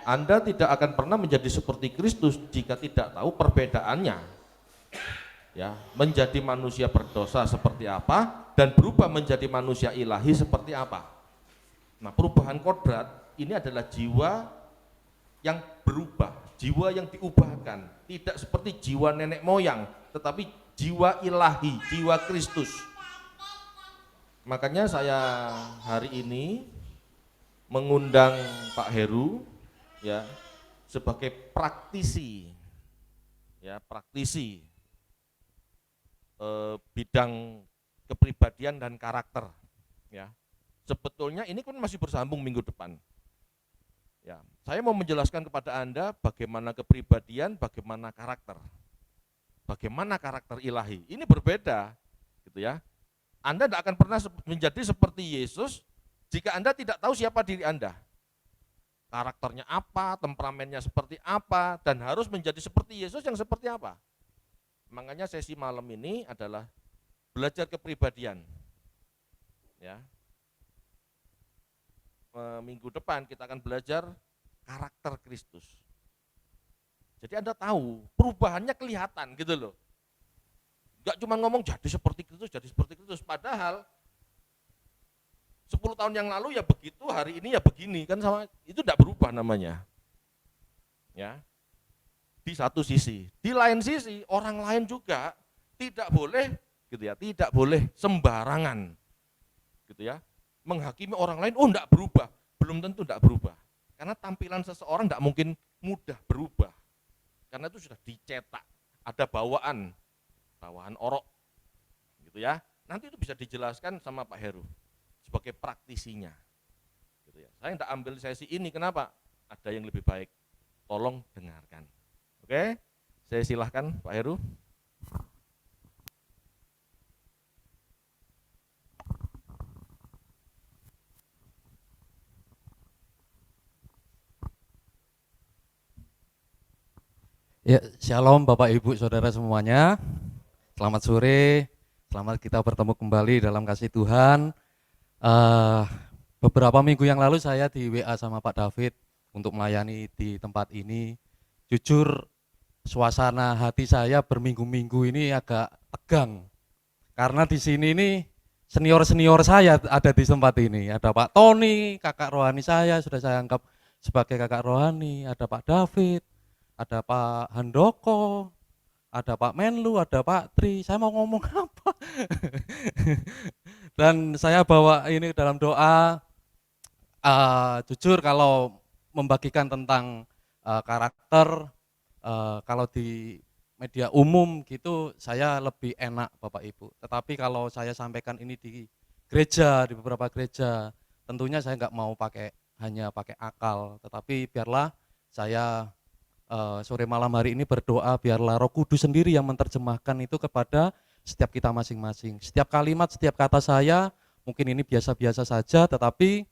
Anda tidak akan pernah menjadi seperti Kristus jika tidak tahu perbedaannya. Ya, menjadi manusia berdosa seperti apa dan berubah menjadi manusia ilahi seperti apa. Nah, perubahan kodrat ini adalah jiwa yang berubah, jiwa yang diubahkan, tidak seperti jiwa nenek moyang, tetapi jiwa ilahi, jiwa Kristus. Makanya saya hari ini mengundang Pak Heru ya sebagai praktisi ya, praktisi bidang kepribadian dan karakter ya. Sebetulnya ini kan masih bersambung minggu depan. Ya, saya mau menjelaskan kepada Anda bagaimana kepribadian, bagaimana karakter. Bagaimana karakter ilahi. Ini berbeda gitu ya. Anda tidak akan pernah menjadi seperti Yesus jika Anda tidak tahu siapa diri Anda. Karakternya apa, temperamennya seperti apa, dan harus menjadi seperti Yesus yang seperti apa. Makanya sesi malam ini adalah belajar kepribadian. Ya. Minggu depan kita akan belajar karakter Kristus. Jadi Anda tahu, perubahannya kelihatan gitu loh. Enggak cuma ngomong jadi seperti Kristus, padahal 10 tahun yang lalu ya begitu, hari ini ya begini, kan sama itu tidak berubah namanya. Ya. Di satu sisi, di lain sisi orang lain juga tidak boleh gitu ya, tidak boleh sembarangan. Gitu ya. Menghakimi orang lain, oh enggak berubah, belum tentu enggak berubah. Karena tampilan seseorang enggak mungkin mudah berubah. Karena itu sudah dicetak, ada bawaan orok gitu ya. Nanti itu bisa dijelaskan sama Pak Heru sebagai praktisinya gitu ya. Saya tidak ambil sesi ini, kenapa? Ada yang lebih baik, tolong dengarkan. Oke, saya silahkan Pak Heru. Ya, shalom Bapak Ibu Saudara semuanya. Selamat sore, selamat kita bertemu kembali dalam kasih Tuhan. Beberapa minggu yang lalu saya di WA sama Pak David untuk melayani di tempat ini. Jujur, suasana hati saya berminggu-minggu ini agak tegang. Karena di sini ini senior-senior saya ada di tempat ini. Ada Pak Tony, kakak rohani saya, sudah saya anggap sebagai kakak rohani. Ada Pak David, ada Pak Handoko, ada Pak Menlu, ada Pak Tri. Saya mau ngomong apa? Dan saya bawa ini dalam doa. Jujur kalau membagikan tentang karakter, kalau di media umum gitu saya lebih enak Bapak Ibu. Tetapi kalau saya sampaikan ini di gereja, di beberapa gereja, tentunya saya nggak mau hanya pakai akal. Tetapi biarlah saya sore malam hari ini berdoa biarlah Roh Kudus sendiri yang menerjemahkan itu kepada setiap kita masing-masing. Setiap kalimat, setiap kata saya mungkin ini biasa-biasa saja, tetapi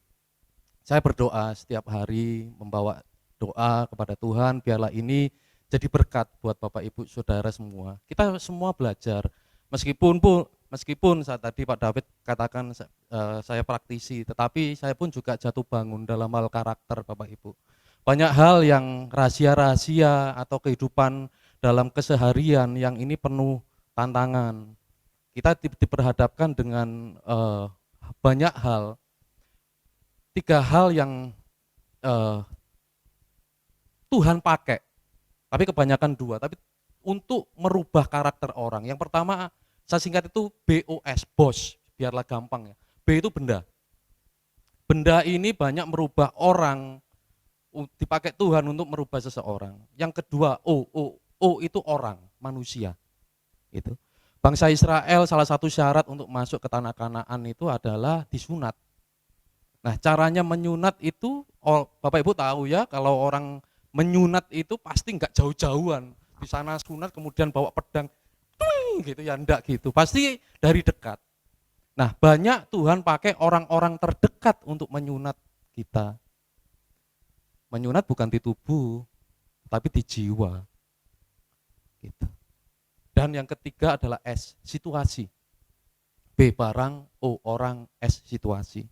saya berdoa setiap hari membawa doa kepada Tuhan biarlah ini jadi berkat buat Bapak Ibu Saudara semua. Kita semua belajar. Meskipun saat tadi Pak David katakan saya praktisi, tetapi saya pun juga jatuh bangun dalam hal karakter Bapak Ibu. Banyak hal yang rahasia-rahasia atau kehidupan dalam keseharian yang ini penuh tantangan. Kita diperhadapkan dengan banyak hal. 3 hal yang Tuhan pakai, tapi kebanyakan 2, tapi untuk merubah karakter orang. Yang pertama, saya singkat itu BOS, bos, biarlah gampang ya. B itu benda. Benda ini banyak merubah orang, dipakai Tuhan untuk merubah seseorang. Yang kedua, O itu orang, manusia. Itu. Bangsa Israel salah satu syarat untuk masuk ke tanah Kanaan itu adalah disunat. Nah, caranya menyunat itu, Bapak Ibu tahu ya, kalau orang menyunat itu pasti enggak jauh-jauhan. Di sana sunat kemudian bawa pedang, gitu ya, enggak gitu. Pasti dari dekat. Nah, banyak Tuhan pakai orang-orang terdekat untuk menyunat kita. Menyunat bukan di tubuh, tapi di jiwa. Gitu. Dan yang ketiga adalah S, situasi. B barang, O orang, S situasi.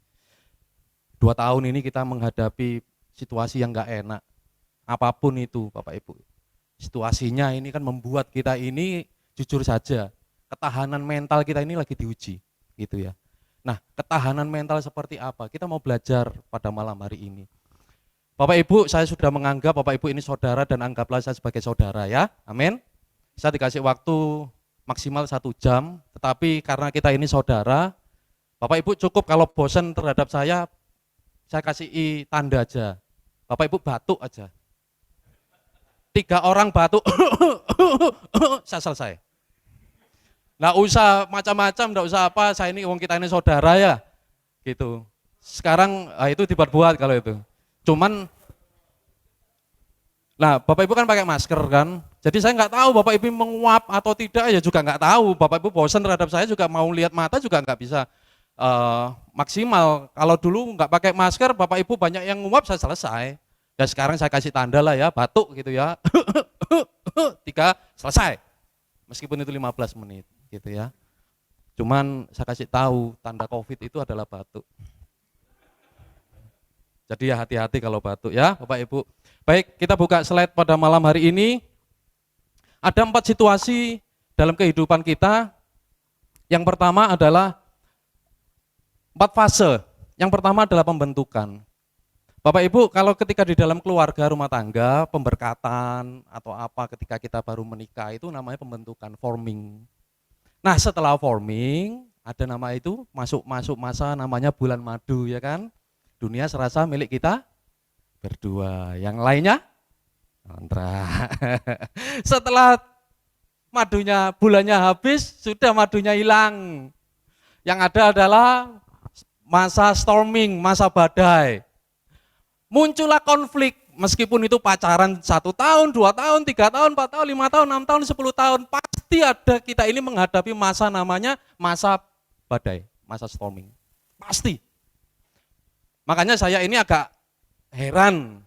2 tahun ini kita menghadapi situasi yang gak enak. apapun itu Bapak Ibu. Situasinya ini kan membuat kita ini jujur saja, ketahanan mental kita ini lagi diuji gitu ya. Nah, ketahanan mental seperti apa? Kita mau belajar pada malam hari ini. Bapak Ibu, saya sudah menganggap Bapak Ibu ini saudara dan anggaplah saya sebagai saudara ya. Amin. Saya dikasih waktu maksimal 1 jam, tetapi karena kita ini saudara, Bapak Ibu cukup kalau bosan terhadap saya kasih tanda aja. Bapak Ibu batuk aja. 3 orang batuk, saya selesai. Nggak usah macam-macam, nggak usah apa, saya ini kita ini saudara ya, gitu. Sekarang itu dibuat-buat kalau itu. Cuman, nah Bapak Ibu kan pakai masker kan, jadi saya nggak tahu Bapak Ibu menguap atau tidak ya juga nggak tahu. Bapak Ibu bosan terhadap saya juga mau lihat mata juga nggak bisa maksimal. Kalau dulu nggak pakai masker, Bapak Ibu banyak yang nguap saya selesai. Dan sekarang saya kasih tanda lah ya, batuk gitu ya, 3 selesai. Meskipun itu 15 menit gitu ya. Cuman saya kasih tahu tanda COVID itu adalah batuk. Jadi ya hati-hati kalau batuk ya Bapak Ibu. Baik, kita buka slide pada malam hari ini. Ada 4 situasi dalam kehidupan kita. Yang pertama adalah 4 fase. Yang pertama adalah pembentukan. Bapak Ibu, kalau ketika di dalam keluarga rumah tangga, pemberkatan atau apa ketika kita baru menikah itu namanya pembentukan, forming. Nah, setelah forming, ada nama itu masuk masa namanya bulan madu ya kan? Dunia serasa milik kita berdua. Yang lainnya kontrak. Setelah bulannya habis, sudah madunya hilang. Yang ada adalah masa storming, masa badai. Muncullah konflik, meskipun itu pacaran 1 tahun, 2 tahun, 3 tahun, 4 tahun, 5 tahun, 6 tahun, 10 tahun, pasti ada kita ini menghadapi masa namanya masa badai, masa storming. Pasti. Makanya saya ini agak heran,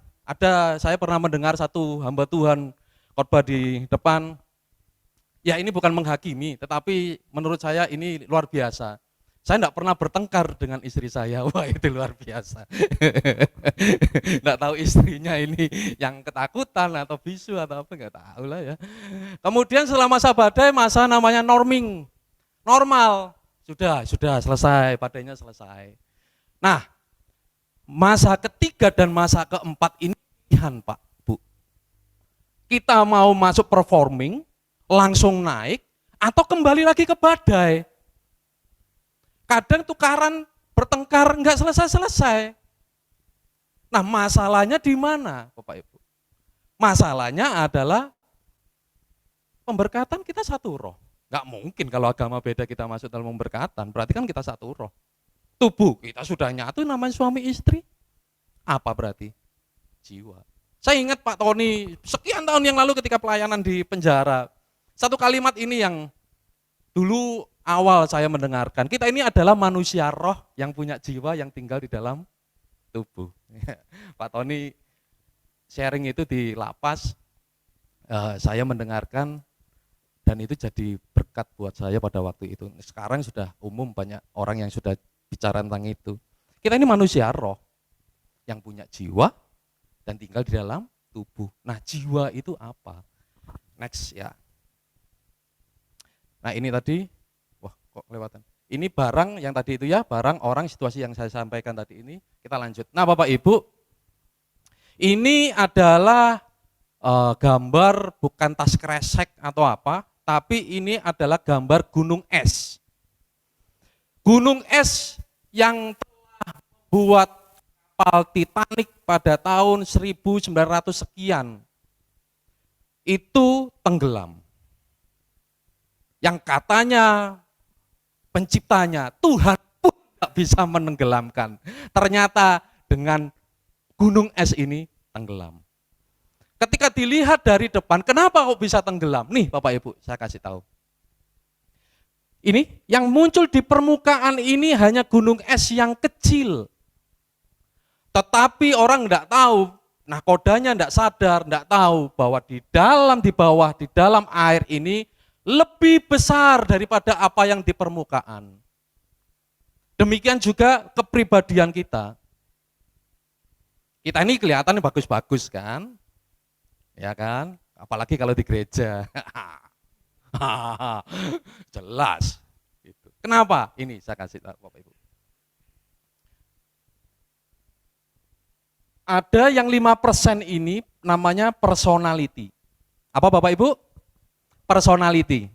saya pernah mendengar satu hamba Tuhan khotbah di depan, ya ini bukan menghakimi, tetapi menurut saya ini luar biasa. Saya enggak pernah bertengkar dengan istri saya, wah itu luar biasa. Enggak tahu istrinya ini yang ketakutan atau bisu atau apa, enggak tahu lah ya. Kemudian setelah masa badai, masa namanya norming, normal, sudah selesai, badainya selesai. Nah, masa ketiga dan masa keempat ini pilihan Pak, Bu. Kita mau masuk performing, langsung naik, atau kembali lagi ke badai. Kadang tukaran bertengkar enggak selesai-selesai. Nah, masalahnya di mana, Bapak Ibu? Masalahnya adalah pemberkatan kita satu roh. Enggak mungkin kalau agama beda kita masuk dalam pemberkatan, berarti kan kita satu roh. Tubuh kita sudah nyatu namanya suami istri. Apa berarti? Jiwa. Saya ingat Pak Tony sekian tahun yang lalu ketika pelayanan di penjara. Satu kalimat ini yang dulu awal saya mendengarkan, kita ini adalah manusia roh yang punya jiwa yang tinggal di dalam tubuh. Pak Tony sharing itu di lapas, saya mendengarkan dan itu jadi berkat buat saya pada waktu itu. Sekarang sudah umum banyak orang yang sudah bicara tentang itu. Kita ini manusia roh yang punya jiwa dan tinggal di dalam tubuh. Nah, jiwa itu apa? Next ya. Nah, ini tadi kok kelewatan. Ini barang yang tadi itu ya, barang, orang, situasi yang saya sampaikan tadi ini, kita lanjut. Nah Bapak Ibu, ini adalah gambar bukan tas kresek atau apa, tapi ini adalah gambar gunung es. Gunung es yang telah buat kapal Titanic pada tahun 1900 sekian, itu tenggelam. Yang katanya penciptanya, Tuhan pun tidak bisa menenggelamkan. Ternyata dengan gunung es ini tenggelam. Ketika dilihat dari depan, kenapa kok bisa tenggelam? Nih Bapak Ibu, saya kasih tahu. Ini yang muncul di permukaan ini hanya gunung es yang kecil. Tetapi orang tidak tahu, nakodanya tidak sadar, tidak tahu bahwa di bawah, di dalam air ini lebih besar daripada apa yang di permukaan. Demikian juga kepribadian kita. Kita ini kelihatannya bagus-bagus kan, ya kan? Apalagi kalau di gereja. Jelas. Gitu. Kenapa? Ini saya kasih tahu Bapak Ibu. Ada yang 5% ini namanya personality. Apa Bapak Ibu? Personality.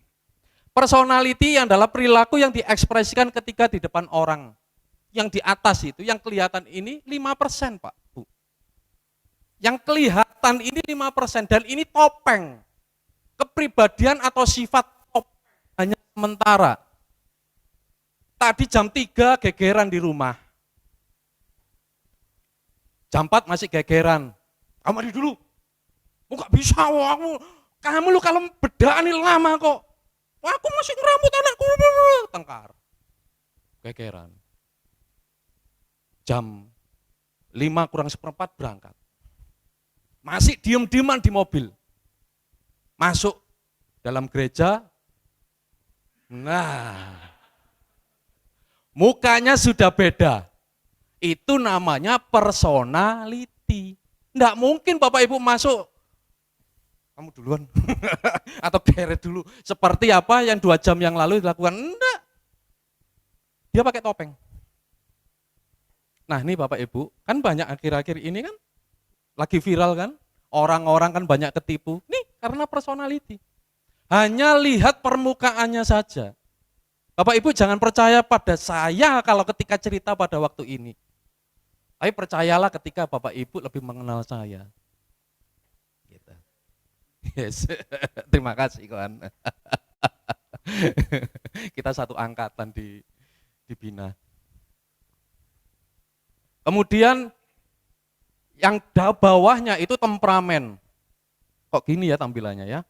Personality adalah perilaku yang diekspresikan ketika di depan orang. Yang di atas itu, yang kelihatan ini 5% Pak Bu. Yang kelihatan ini 5% dan ini topeng. Kepribadian atau sifat topeng hanya sementara. Tadi jam 3 gegeran di rumah. Jam 4 masih gegeran. Kamu mandi dulu. Gak bisa, kamu lu kalau bedaan ini lama kok. Aku masih ngeramut anakku. Tengkar. Gegeran. Jam 5 kurang seperempat berangkat. Masih diem-dieman di mobil. Masuk dalam gereja. Nah, mukanya sudah beda. Itu namanya personality. Nggak mungkin Bapak Ibu masuk, kamu duluan, atau geret dulu. Seperti apa yang 2 jam yang lalu dilakukan. Enggak. Dia pakai topeng. Nah ini Bapak Ibu, kan banyak akhir-akhir ini kan, lagi viral kan, orang-orang kan banyak ketipu. Nih karena personality. Hanya lihat permukaannya saja. Bapak Ibu jangan percaya pada saya kalau ketika cerita pada waktu ini. Tapi percayalah ketika Bapak Ibu lebih mengenal saya. Gitu. Yes. Terima kasih kawan. Kita satu angkatan di Bina. Kemudian yang bawahnya itu temperamen. Kok gini ya tampilannya ya?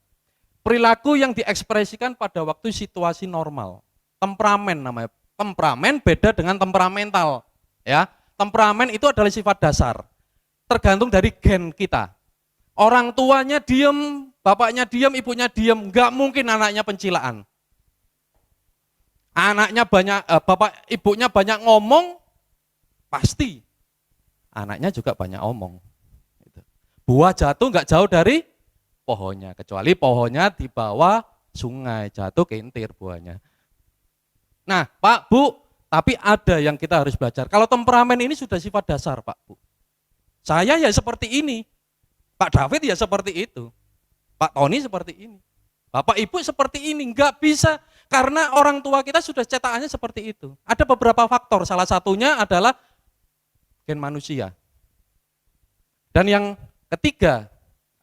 Perilaku yang diekspresikan pada waktu situasi normal. Temperamen namanya. Temperamen beda dengan temperamental, ya. Temperamen itu adalah sifat dasar. Tergantung dari gen kita. Orang tuanya diem, bapaknya diem, ibunya diem, nggak mungkin anaknya pencilaan. Anaknya banyak, bapak ibunya banyak ngomong, pasti anaknya juga banyak omong. Buah jatuh nggak jauh dari pohonnya, kecuali pohonnya di bawah sungai, jatuh kentir buahnya. Nah, Pak, Bu, tapi ada yang kita harus belajar. Kalau temperamen ini sudah sifat dasar, Pak, Bu. Saya ya seperti ini. Pak David ya seperti itu. Pak Tony seperti ini. Bapak Ibu seperti ini. Enggak bisa, karena orang tua kita sudah cetakannya seperti itu. Ada beberapa faktor, salah satunya adalah gen manusia. Dan yang ketiga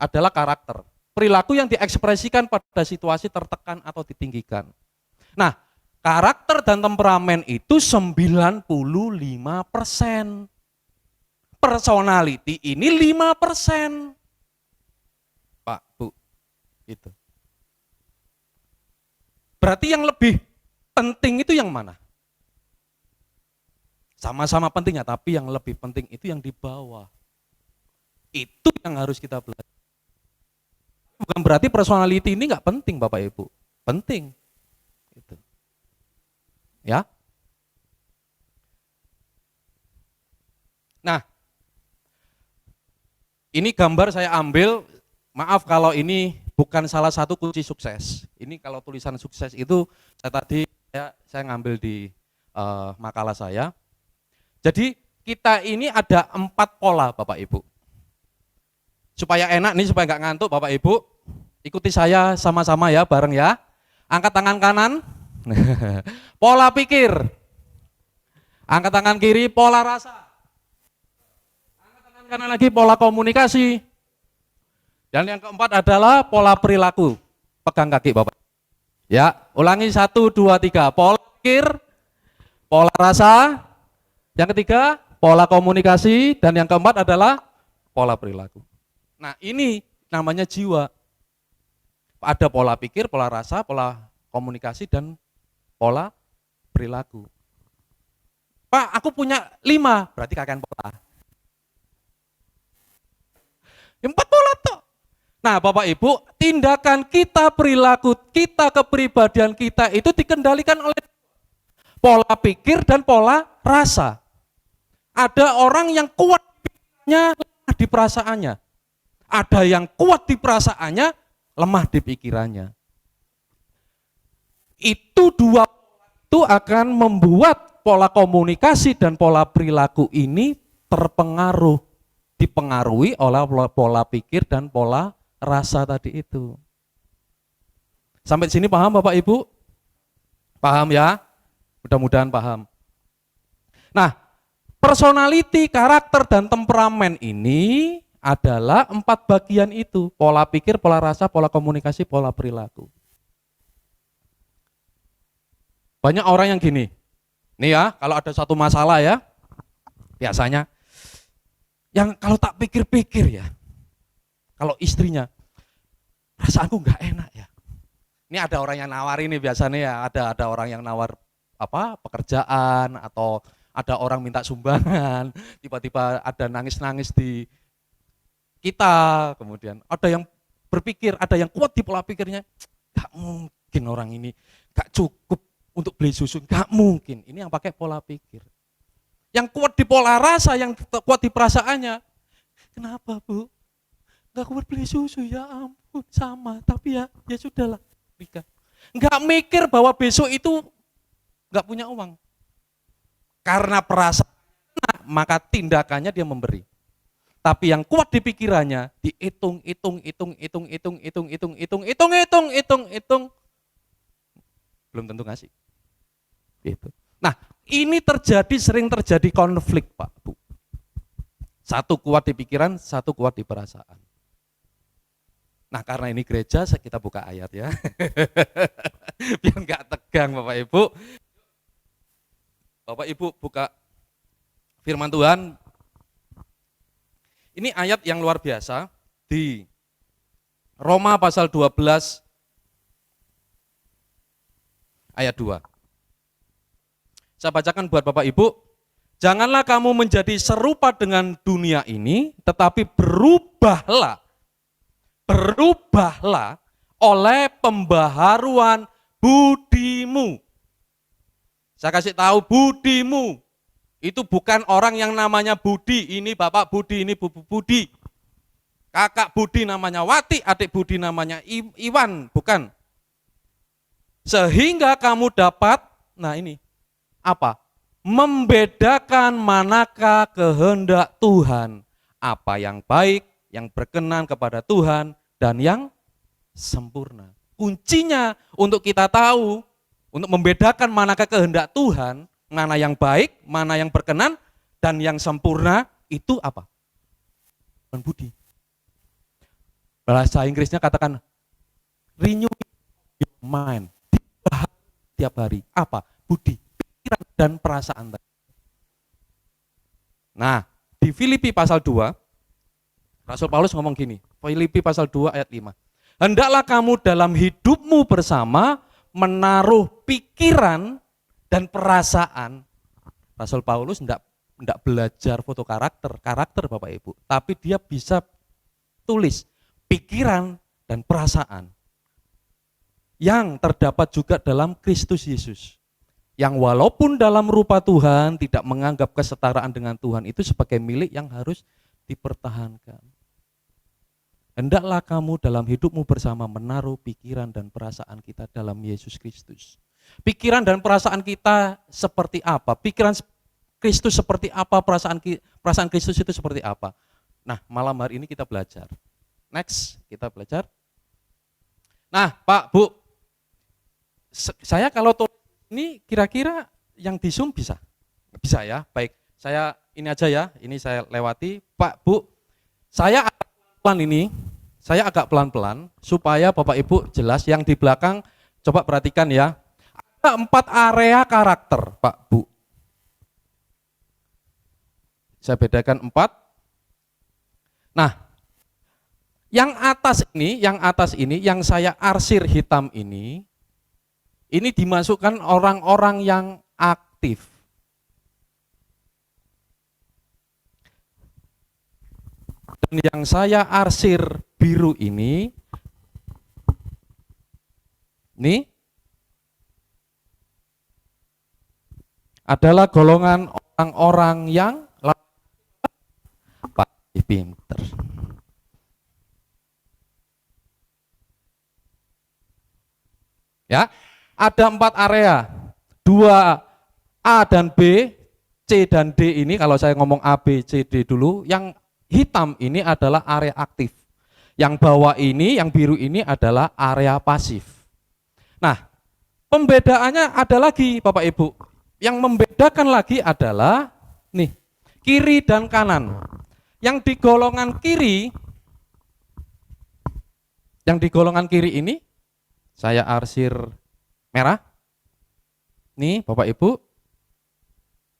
adalah karakter. Perilaku yang diekspresikan pada situasi tertekan atau ditinggikan. Nah, karakter dan temperamen itu 95%. Personality ini 5%. Pak, Bu, itu. Berarti yang lebih penting itu yang mana? Sama-sama pentingnya, tapi yang lebih penting itu yang di bawah. Itu yang harus kita belajar. Bukan berarti personality ini nggak penting, Bapak Ibu. Penting. Gitu. Ya. Nah, ini gambar saya ambil, maaf kalau ini bukan salah satu kunci sukses. Ini kalau tulisan sukses itu saya ngambil di makalah saya. Jadi kita ini ada 4 pola Bapak Ibu. Supaya enak nih, supaya nggak ngantuk Bapak Ibu, ikuti saya sama-sama ya, bareng ya. Angkat tangan kanan, pola pikir. Angkat tangan kiri, pola rasa. Angkat tangan kanan lagi, pola komunikasi. Dan yang keempat adalah pola perilaku. Pegang kaki Bapak. Ya, ulangi 1, 2, 3. Pola pikir, pola rasa. Yang ketiga, pola komunikasi. Dan yang keempat adalah pola perilaku. Nah ini namanya jiwa. Ada pola pikir, pola rasa, pola komunikasi, dan pola perilaku. Pak, aku punya 5, berarti kakek pola. 4 pola tuh. Nah Bapak Ibu, tindakan kita, perilaku kita, kepribadian kita itu dikendalikan oleh pola pikir dan pola rasa. Ada orang yang kuat pikirnya, lemah di perasaannya. Ada yang kuat di perasaannya, lemah di pikirannya. Itu dua itu akan membuat pola komunikasi dan pola perilaku ini dipengaruhi oleh pola pikir dan pola rasa tadi itu. Sampai sini paham Bapak Ibu? Paham ya? Mudah-mudahan paham. Nah, personality, karakter, dan temperamen ini adalah 4 bagian itu. Pola pikir, pola rasa, pola komunikasi, pola perilaku. Banyak orang yang gini, nih ya, kalau ada satu masalah ya, biasanya, yang kalau tak pikir-pikir ya, kalau istrinya, perasaanku nggak enak ya. Ini ada orang yang nawar ini biasanya ya, ada orang yang nawar pekerjaan, atau ada orang minta sumbangan, tiba-tiba ada nangis-nangis di kita, kemudian ada yang berpikir, ada yang kuat di pola pikirnya, nggak mungkin orang ini nggak cukup untuk beli susu, nggak mungkin. Ini yang pakai pola pikir. Yang kuat di pola rasa, yang kuat di perasaannya, kenapa Bu? Nggak kuat beli susu, ya ampun, sama, tapi ya sudahlah, nikah. Nggak mikir bahwa besok itu nggak punya uang. Karena perasaan, maka tindakannya dia memberi. Tapi yang kuat di pikirannya, dihitung, belum tentu ngasih. Gitu. Nah, ini sering terjadi konflik Pak Bu. Satu kuat di pikiran, satu kuat di perasaan. Nah, karena ini gereja, kita buka ayat ya. Biar nggak tegang Bapak Ibu. Bapak Ibu buka firman Tuhan. Ini ayat yang luar biasa di Roma pasal 12 ayat 2. Saya bacakan buat Bapak Ibu. Janganlah kamu menjadi serupa dengan dunia ini, tetapi berubahlah oleh pembaharuan budimu. Saya kasih tahu, budimu itu bukan orang yang namanya Budi, ini Bapak Budi, ini Bu Budi. Kakak Budi namanya Wati, adik Budi namanya Iwan, bukan. Sehingga kamu dapat, nah ini, apa? Membedakan manakah kehendak Tuhan, apa yang baik, yang berkenan kepada Tuhan, dan yang sempurna. Kuncinya untuk kita tahu, untuk membedakan manakah kehendak Tuhan, mana yang baik, mana yang berkenan, dan yang sempurna, itu apa? Budi. Bahasa Inggrisnya katakan, renew your mind, tiap hari. Apa? Budi. Dan perasaan. Nah, di Filipi pasal 2, Rasul Paulus ngomong gini, Filipi pasal 2 ayat 5. Hendaklah kamu dalam hidupmu bersama menaruh pikiran dan perasaan. Rasul Paulus enggak belajar foto karakter Bapak Ibu, tapi dia bisa tulis pikiran dan perasaan yang terdapat juga dalam Kristus Yesus. Yang walaupun dalam rupa Tuhan tidak menganggap kesetaraan dengan Tuhan itu sebagai milik yang harus dipertahankan. Hendaklah kamu dalam hidupmu bersama menaruh pikiran dan perasaan kita dalam Yesus Kristus. Pikiran dan perasaan kita seperti apa? Pikiran Kristus seperti apa? Perasaan Kristus itu seperti apa? Nah, malam hari ini kita belajar. Next, kita belajar. Nah, Pak, Bu, saya kalau ini kira-kira yang di Zoom bisa? Bisa ya, baik. Saya ini aja ya, ini saya lewati. Pak, Bu, saya agak pelan-pelan supaya Bapak Ibu jelas. Yang di belakang, coba perhatikan ya. Ada 4 area karakter, Pak, Bu. Saya bedakan 4. Nah, yang atas ini, yang saya arsir hitam ini dimasukkan orang-orang yang aktif. Dan yang saya arsir biru ini adalah golongan orang-orang yang pinter. Ya, ada 4 area, 2 A dan B, C dan D ini kalau saya ngomong A, B, C, D dulu, yang hitam ini adalah area aktif. Yang bawah ini, yang biru ini adalah area pasif. Nah, pembedaannya ada lagi Bapak Ibu. Yang membedakan lagi adalah nih, kiri dan kanan. Yang di golongan kiri, ini saya arsir merah. Nih Bapak Ibu,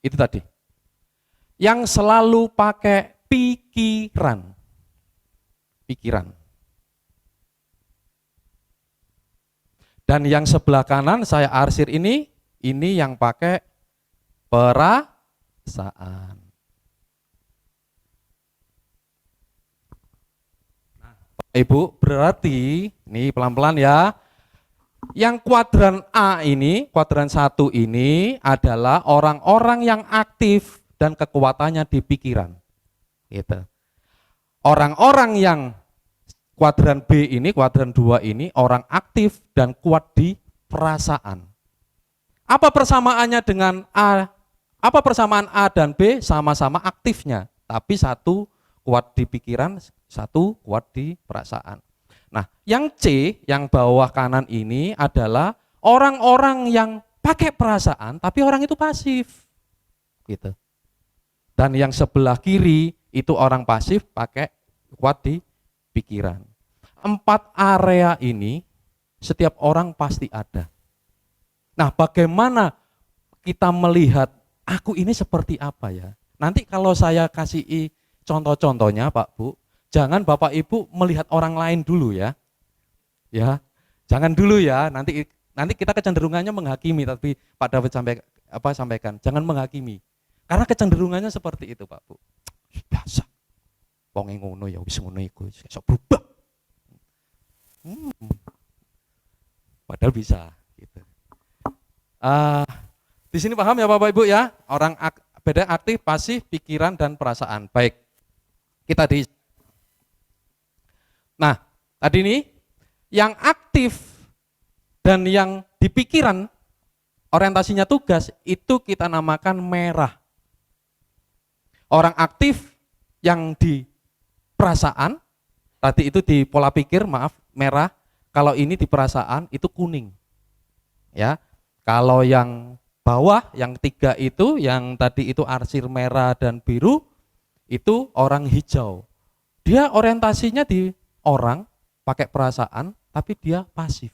itu tadi. Yang selalu pakai pikiran. Dan yang sebelah kanan saya arsir ini yang pakai perasaan. Nah, Ibu, berarti nih pelan-pelan ya. Yang kuadran A ini, kuadran 1 ini adalah orang-orang yang aktif dan kekuatannya di pikiran. Gitu. Orang-orang yang kuadran B ini, kuadran 2 ini orang aktif dan kuat di perasaan. Apa persamaannya dengan A? Apa persamaan A dan B? Sama-sama aktifnya, tapi satu kuat di pikiran, satu kuat di perasaan. Nah, yang C, yang bawah kanan ini adalah orang-orang yang pakai perasaan, tapi orang itu pasif. Gitu. Dan yang sebelah kiri itu orang pasif pakai kuat di pikiran. 4 area ini setiap orang pasti ada. Nah, bagaimana kita melihat aku ini seperti apa ya? Nanti kalau saya kasih contoh-contohnya Pak Bu, jangan Bapak Ibu melihat orang lain dulu ya. Ya, jangan dulu ya. Nanti kita kecenderungannya menghakimi, tapi Pak David sampaikan, jangan menghakimi. Karena kecenderungannya seperti itu, Pak Bu. Biasa. Wong ngono ya wis ngono iku, iso berubah. Padahal bisa gitu. Di sini paham ya Bapak Ibu ya? Orang beda aktif, pasif, pikiran dan perasaan. Baik. Nah, tadi ini yang aktif dan yang di pikiran orientasinya tugas itu kita namakan merah. Orang aktif yang di perasaan, tadi itu di pola pikir, merah. Kalau ini di perasaan itu kuning. Ya. Kalau yang bawah, yang 3 itu, yang tadi itu arsir merah dan biru, itu orang hijau. Dia orientasinya di orang, pakai perasaan, tapi dia pasif.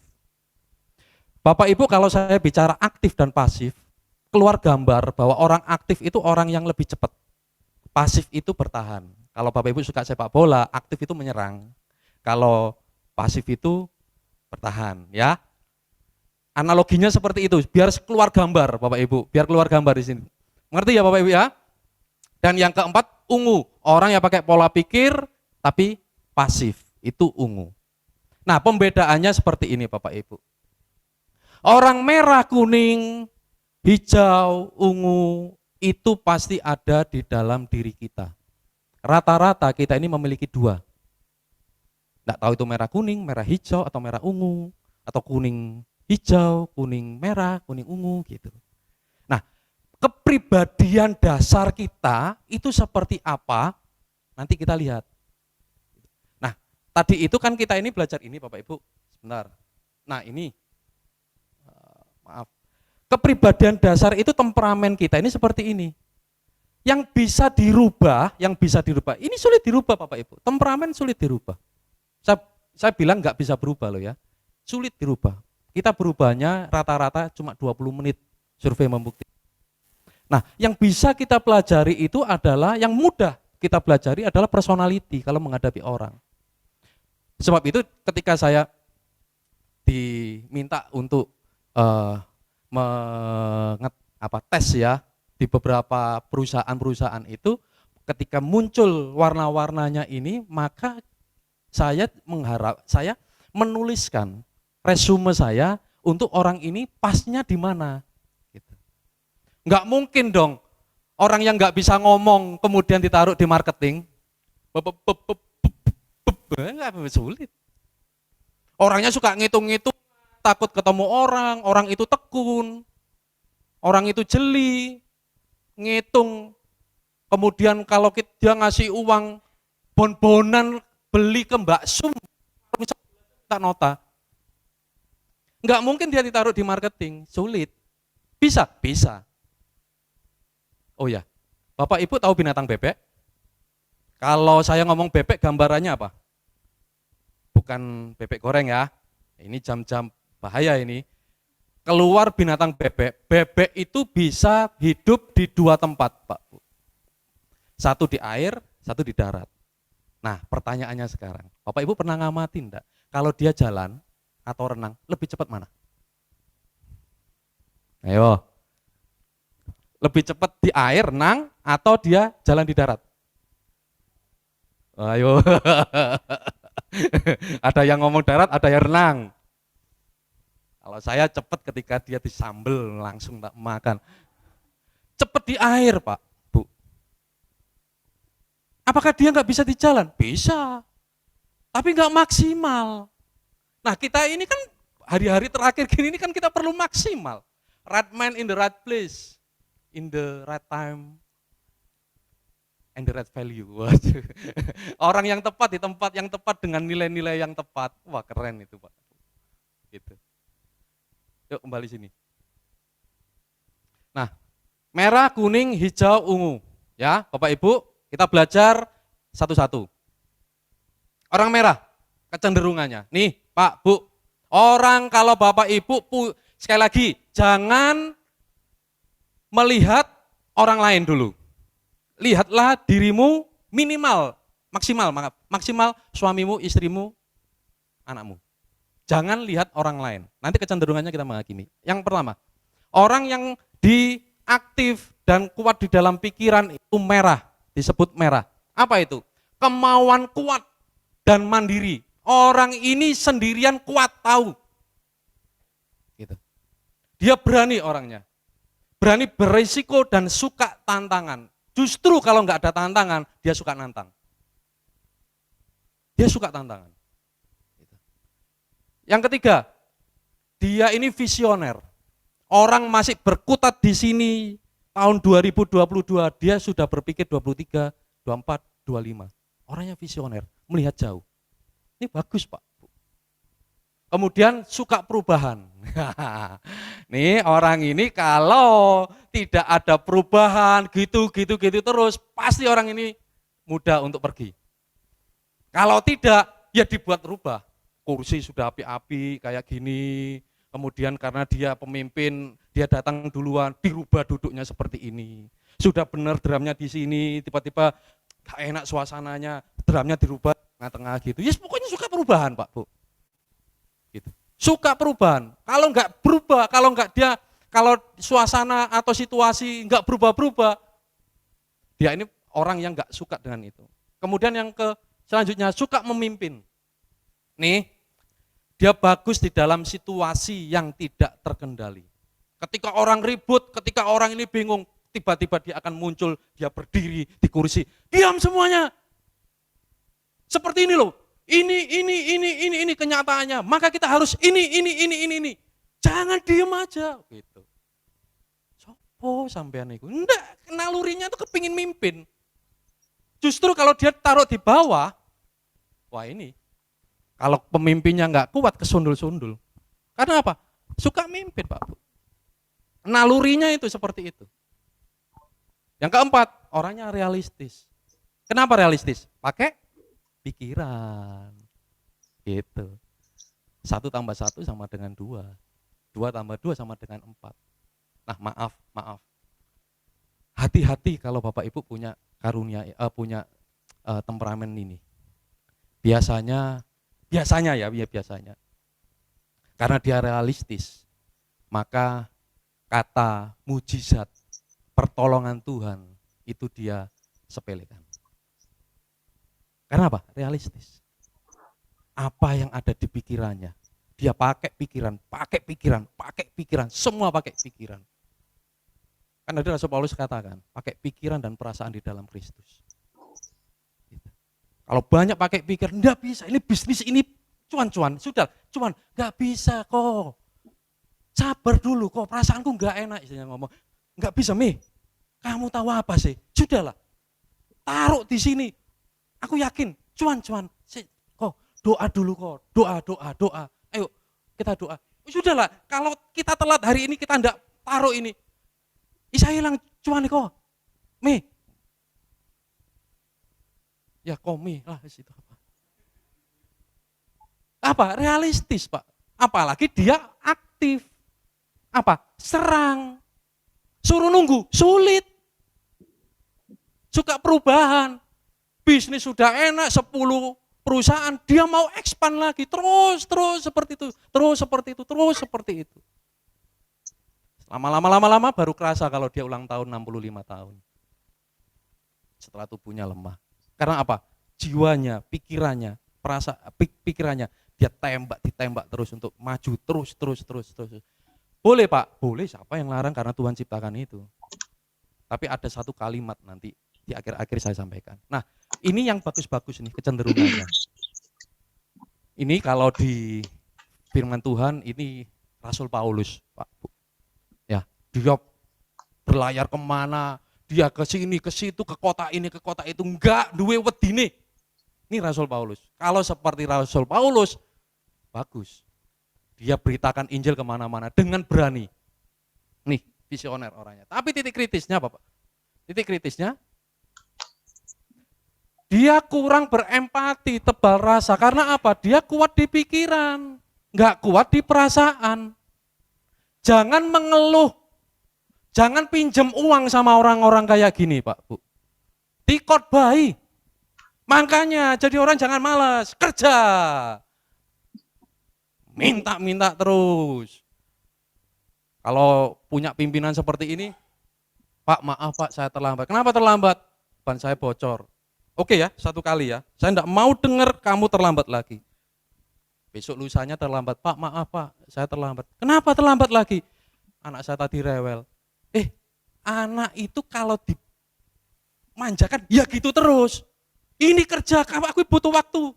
Bapak Ibu, kalau saya bicara aktif dan pasif, keluar gambar bahwa orang aktif itu orang yang lebih cepat. Pasif itu bertahan. Kalau Bapak Ibu suka sepak bola, aktif itu menyerang. Kalau pasif itu bertahan, ya. Analoginya seperti itu, biar keluar gambar Bapak Ibu, biar keluar gambar di sini. Mengerti ya Bapak Ibu ya? Dan yang keempat, ungu. Orang yang pakai pola pikir tapi pasif, itu ungu. Nah, pembedaannya seperti ini Bapak Ibu. Orang merah, kuning, hijau, ungu itu pasti ada di dalam diri kita. Rata-rata kita ini memiliki 2. Nggak tahu itu merah kuning, merah hijau, atau merah ungu, atau kuning hijau, kuning merah, kuning ungu gitu. Nah, kepribadian dasar kita itu seperti apa? Nanti kita lihat. Nah, tadi itu kan kita ini belajar ini Bapak Ibu. Sebentar. Nah, ini maaf. Kepribadian dasar itu temperamen kita ini seperti ini. Yang bisa dirubah, ini sulit dirubah Bapak Ibu. Temperamen sulit dirubah. Saya bilang nggak bisa berubah loh ya. Sulit dirubah. Kita berubahnya rata-rata cuma 20 menit, survei membuktikan. Nah, yang bisa kita pelajari itu adalah, yang mudah kita pelajari adalah personality kalau menghadapi orang. Sebab itu ketika saya diminta untuk tes ya di beberapa perusahaan itu, ketika muncul warna-warnanya ini, maka saya menuliskan resume saya untuk orang ini pasnya di mana. Gitu. Nggak mungkin dong orang yang nggak bisa ngomong kemudian ditaruh di marketing, nggak sulit. Orangnya suka ngitung-ngitung, takut ketemu orang, orang itu tekun, orang itu jeli, ngitung. Kemudian kalau dia ngasih uang bon-bonan beli ke Mbak Sum, minta nota. Enggak mungkin dia ditaruh di marketing, sulit. Bisa? Bisa. Oh ya, Bapak Ibu tahu binatang bebek? Kalau saya ngomong bebek gambarannya apa? Bukan bebek goreng ya, ini jam-jam bahaya ini. Keluar binatang bebek, bebek itu bisa hidup di 2 tempat, Pak. Satu di air, satu di darat. Nah, pertanyaannya sekarang, Bapak Ibu pernah ngamatin enggak? Kalau dia jalan atau renang, lebih cepat mana? Ayo. Lebih cepat di air, renang, atau dia jalan di darat? Ayo. Ada yang ngomong darat, ada yang renang. Kalau saya cepat ketika dia disambel, langsung tak makan. Cepat di air, Pak, Bu. Apakah dia nggak bisa di jalan? Bisa. Tapi nggak maksimal. Nah, kita ini kan hari-hari terakhir gini ini kan kita perlu maksimal. Right man in the right place, in the right time, and the right value. Orang yang tepat di tempat yang tepat dengan nilai-nilai yang tepat. Wah, keren itu, Pak. Gitu. Yuk kembali sini. Nah, merah, kuning, hijau, ungu. Ya, Bapak Ibu, kita belajar satu-satu. Orang merah, kecenderungannya. Nih, Pak, Bu. Orang kalau Bapak Ibu, sekali lagi, jangan melihat orang lain dulu. Lihatlah dirimu minimal, maksimal suamimu, istrimu, anakmu. Jangan lihat orang lain. Nanti kecenderungannya kita menghakimi. Yang pertama, orang yang diaktif dan kuat di dalam pikiran itu merah, disebut merah. Apa itu? Kemauan kuat dan mandiri. Orang ini sendirian kuat tahu. Gitu. Dia berani orangnya. Berani berisiko dan suka tantangan. Justru kalau nggak ada tantangan, dia suka nantang. Dia suka tantangan. Yang ketiga, dia ini visioner. Orang masih berkutat di sini tahun 2022, dia sudah berpikir 23, 24, 25. Orangnya visioner, melihat jauh. Ini bagus, Pak. Kemudian suka perubahan. Nih orang ini kalau tidak ada perubahan gitu terus, pasti orang ini mudah untuk pergi. Kalau tidak, ya dibuat rubah. Kursi sudah api-api kayak gini, kemudian karena dia pemimpin, dia datang duluan, dirubah duduknya seperti ini. Sudah benar drumnya di sini, tiba-tiba gak enak suasananya, drumnya dirubah tengah-tengah gitu. Ya pokoknya suka perubahan, Pak, Bu. Gitu. Suka perubahan. Kalau nggak berubah, kalau suasana atau situasi nggak berubah-berubah, dia ini orang yang nggak suka dengan itu. Kemudian yang selanjutnya suka memimpin. Nih, dia bagus di dalam situasi yang tidak terkendali. Ketika orang ribut, ketika orang ini bingung, tiba-tiba dia akan muncul, dia berdiri di kursi, diam semuanya. Seperti ini loh. Ini kenyataannya. Maka kita harus ini. Jangan diem aja gitu. Sopo sampean iku? Enggak, nalurinya itu kepingin mimpin. Justru kalau dia taruh di bawah, wah ini. Kalau pemimpinnya enggak kuat kesundul-sundul. Karena apa? Suka mimpin, Pak. Nalurinya itu seperti itu. Yang keempat, orangnya realistis. Kenapa realistis? Pakai pikiran. Gitu. 1 tambah 1 sama dengan 2. 2 tambah 2 sama dengan 4. Nah, maaf. Hati-hati kalau Bapak Ibu punya karunia, punya temperamen ini. Biasanya. Karena dia realistis, maka kata mujizat, pertolongan Tuhan itu dia sepelekan. Karena apa? Realistis. Apa yang ada di pikirannya, dia pakai pikiran, semua pakai pikiran. Kan ada Rasul Paulus katakan, pakai pikiran dan perasaan di dalam Kristus. Gitu. Kalau banyak pakai pikiran, enggak bisa, ini bisnis ini Cuan, sudah, cuan, nggak bisa kok. Sabar dulu kok, perasaanku nggak enak, istrinya ngomong. Nggak bisa, Mi. Kamu tahu apa sih? Sudahlah, taruh di sini. Aku yakin, cuan. Kok doa dulu kok, doa. Ayo, kita doa. Sudahlah, kalau kita telat hari ini, kita nggak taruh ini. Isa hilang cuan kok. Mi. Ya komi lah situ apa. Apa? Realistis, Pak. Apalagi dia aktif. Apa? Serang. Suruh nunggu, sulit. Suka perubahan. Bisnis sudah enak, 10 perusahaan, dia mau expand lagi. Terus seperti itu. Terus seperti itu. Lama-lama baru kerasa kalau dia ulang tahun 65 tahun. Setelah tubuhnya lemah. Karena apa? Jiwanya, pikirannya dia ditembak terus untuk maju terus. Boleh Pak, boleh, siapa yang larang, karena Tuhan ciptakan itu. Tapi ada satu kalimat nanti di akhir-akhir saya sampaikan. Nah, ini yang bagus-bagus nih kecenderungannya. Ini kalau di firman Tuhan ini Rasul Paulus, Pak Bu. Ya, dia berlayar kemana, dia ke sini, ke situ, ke kota ini, ke kota itu, enggak duwe wedine. Ini Rasul Paulus. Kalau seperti Rasul Paulus, bagus. Dia beritakan Injil kemana-mana dengan berani. Nih, visioner orangnya. Tapi titik kritisnya apa, Pak? Titik kritisnya, dia kurang berempati, tebal rasa. Karena apa? Dia kuat di pikiran, nggak kuat di perasaan. Jangan mengeluh, jangan pinjem uang sama orang-orang kayak gini, Pak Bu. Dikotbahi. Makanya jadi orang jangan malas, kerja. Minta terus. Kalau punya pimpinan seperti ini, Pak maaf Pak, saya terlambat. Kenapa terlambat? Ban saya bocor. Oke ya, satu kali ya. Saya enggak mau dengar kamu terlambat lagi. Besok lusanya terlambat. Pak maaf Pak, saya terlambat. Kenapa terlambat lagi? Anak saya tadi rewel. Anak itu kalau dimanjakan, ya gitu terus. Ini kerja, aku butuh waktu.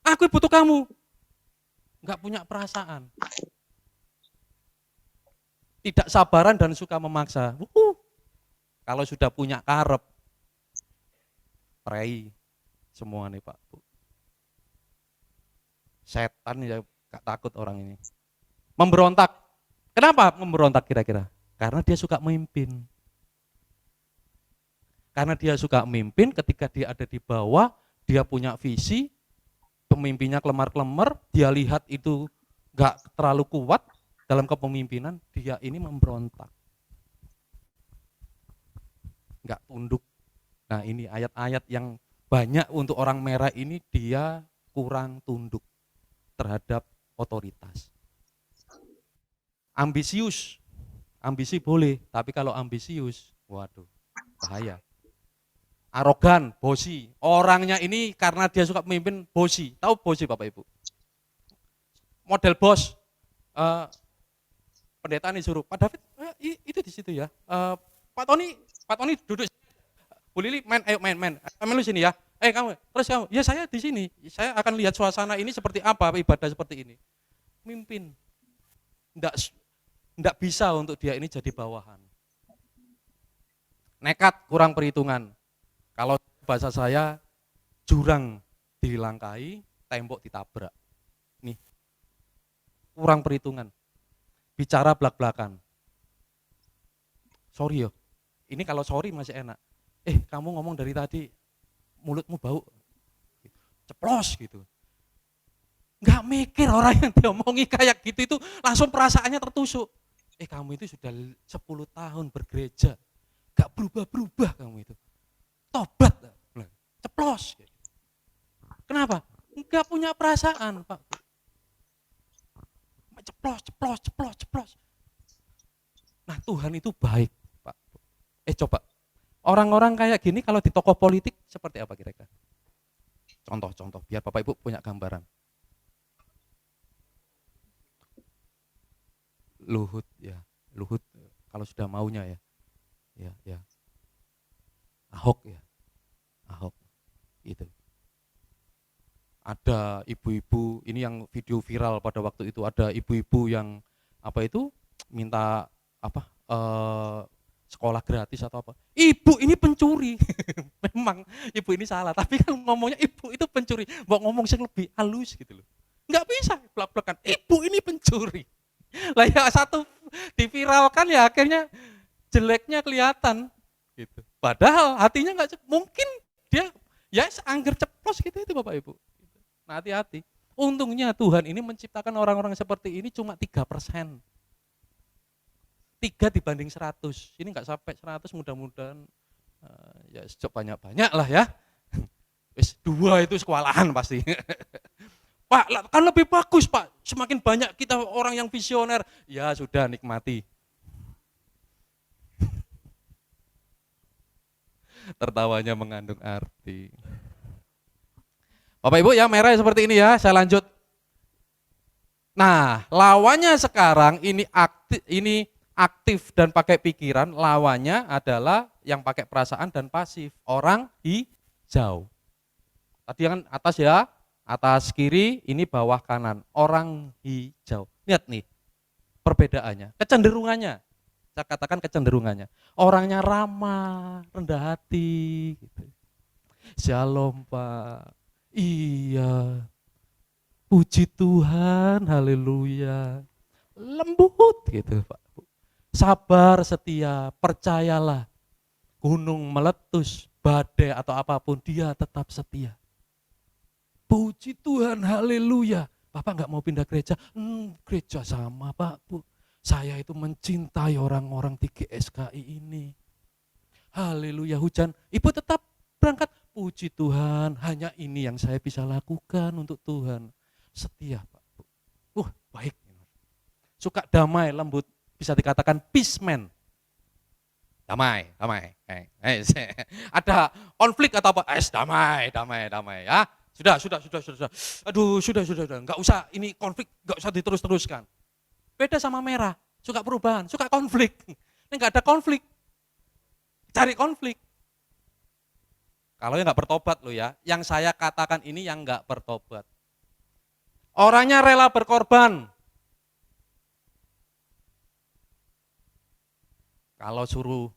Aku butuh kamu. Enggak punya perasaan. Tidak sabaran dan suka memaksa. Kalau sudah punya karep, prei semua nih Pak Bu. Setan ya gak takut orang ini. Memberontak. Kenapa memberontak kira-kira? Karena dia suka memimpin. Karena dia suka memimpin, ketika dia ada di bawah, dia punya visi, pemimpinnya kelemar-kelemar, dia lihat itu gak terlalu kuat dalam kepemimpinan, dia ini memberontak. Gak tunduk. Nah ini ayat-ayat yang banyak untuk orang merah ini, dia kurang tunduk terhadap otoritas. Ambisius, ambisi boleh, tapi kalau ambisius, waduh, bahaya. Arogan, bosi. Orangnya ini karena dia suka memimpin, bosi. Tahu bosi Bapak Ibu? Model bos. Pendeta nih suruh, Pak David, itu di situ ya. Pak Tony duduk. Bu Lili main, ayo main lu sini ya. Kamu, terus kamu, ya saya di sini. Saya akan lihat suasana ini seperti apa, ibadah seperti ini. Mimpin. Enggak bisa untuk dia ini jadi bawahan. Nekat, kurang perhitungan. Kalau bahasa saya, jurang dilangkahi, tembok ditabrak. Nih, kurang perhitungan. Bicara belak-belakan. Sorry yo, ini kalau sorry masih enak. Kamu ngomong dari tadi, mulutmu bau. Ceplos gitu. Nggak mikir orang yang diomongi kayak gitu itu langsung perasaannya tertusuk. Kamu itu sudah 10 tahun bergereja, nggak berubah-berubah kamu itu. Tobat, ceplos. Kenapa? Nggak punya perasaan, Pak. Ceplos. Nah Tuhan itu baik, Pak. Coba, orang-orang kayak gini kalau di tokoh politik seperti apa kira-kira? Contoh, biar Bapak Ibu punya gambaran. Luhut kalau sudah maunya ya. Ahok gitu. ada ibu-ibu, ini yang video viral pada waktu itu, ada ibu-ibu yang apa itu minta apa sekolah gratis atau apa. Ibu ini pencuri. Memang ibu ini salah, tapi kan ngomongnya ibu itu pencuri. Mau ngomong yang lebih halus gitu loh. Nggak bisa belak-belakan. Ibu ini pencuri. Lah ya satu diviralkan ya akhirnya jeleknya kelihatan gitu. Padahal hatinya nggak mungkin dia ya angger ceplos gitu itu Bapak Ibu. Nah hati-hati. Untungnya Tuhan ini menciptakan orang-orang seperti ini cuma 3%. 3 dibanding 100. Ini nggak sampai 100 mudah-mudahan ya banyak-banyak lah ya. Wis 2 itu sekolahan pasti. Pak, kan lebih bagus Pak. Semakin banyak kita orang yang visioner. Ya sudah nikmati. Tertawanya mengandung arti. Bapak Ibu ya merah seperti ini ya, saya lanjut. Nah, lawannya sekarang ini aktif dan pakai pikiran, lawannya adalah yang pakai perasaan dan pasif, orang hijau. Tadi kan atas ya, atas kiri, ini bawah kanan, orang hijau. Lihat nih perbedaannya, kecenderungannya. Saya katakan kecenderungannya. Orangnya ramah, rendah hati gitu. Shalom Pak. Iya, puji Tuhan, haleluya. Lembut gitu Pak. Sabar, setia, percayalah. Gunung meletus, badai atau apapun, dia tetap setia. Puji Tuhan, haleluya. Bapak nggak mau pindah gereja? Gereja sama Pak, Bu. Saya itu mencintai orang-orang di GSKI ini. Haleluya, hujan. Ibu tetap berangkat. Puji Tuhan, hanya ini yang saya bisa lakukan untuk Tuhan. Setia Pak. Baik. Suka damai, lembut. Bisa dikatakan peace man. Damai. Ada konflik atau apa? Damai ya. Sudah. Aduh, sudah. Enggak usah ini konflik, enggak usah diterus-teruskan. Beda sama merah, suka perubahan, suka konflik. Ini enggak ada konflik. Cari konflik. Kalau yang nggak bertobat loh ya, yang saya katakan ini yang nggak bertobat. Orangnya rela berkorban. Kalau suruh,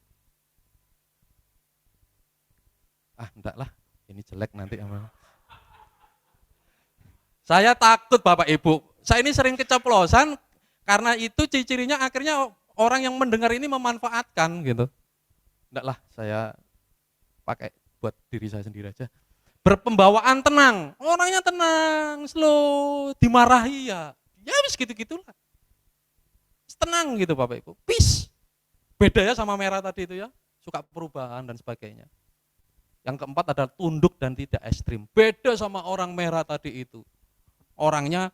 enggak lah, ini jelek nanti. Saya takut Bapak Ibu, saya ini sering keceplosan, karena itu ciri-cirinya akhirnya orang yang mendengar ini memanfaatkan gitu. Enggak lah, saya pakai buat diri saya sendiri aja. Berpembawaan tenang, orangnya tenang, slow, dimarahi ya wis gitu-gitulah. Tenang gitu Bapak Ibu, peace. Beda ya sama merah tadi itu ya, suka perubahan dan sebagainya. Yang keempat adalah tunduk dan tidak ekstrim. Beda sama orang merah tadi itu. Orangnya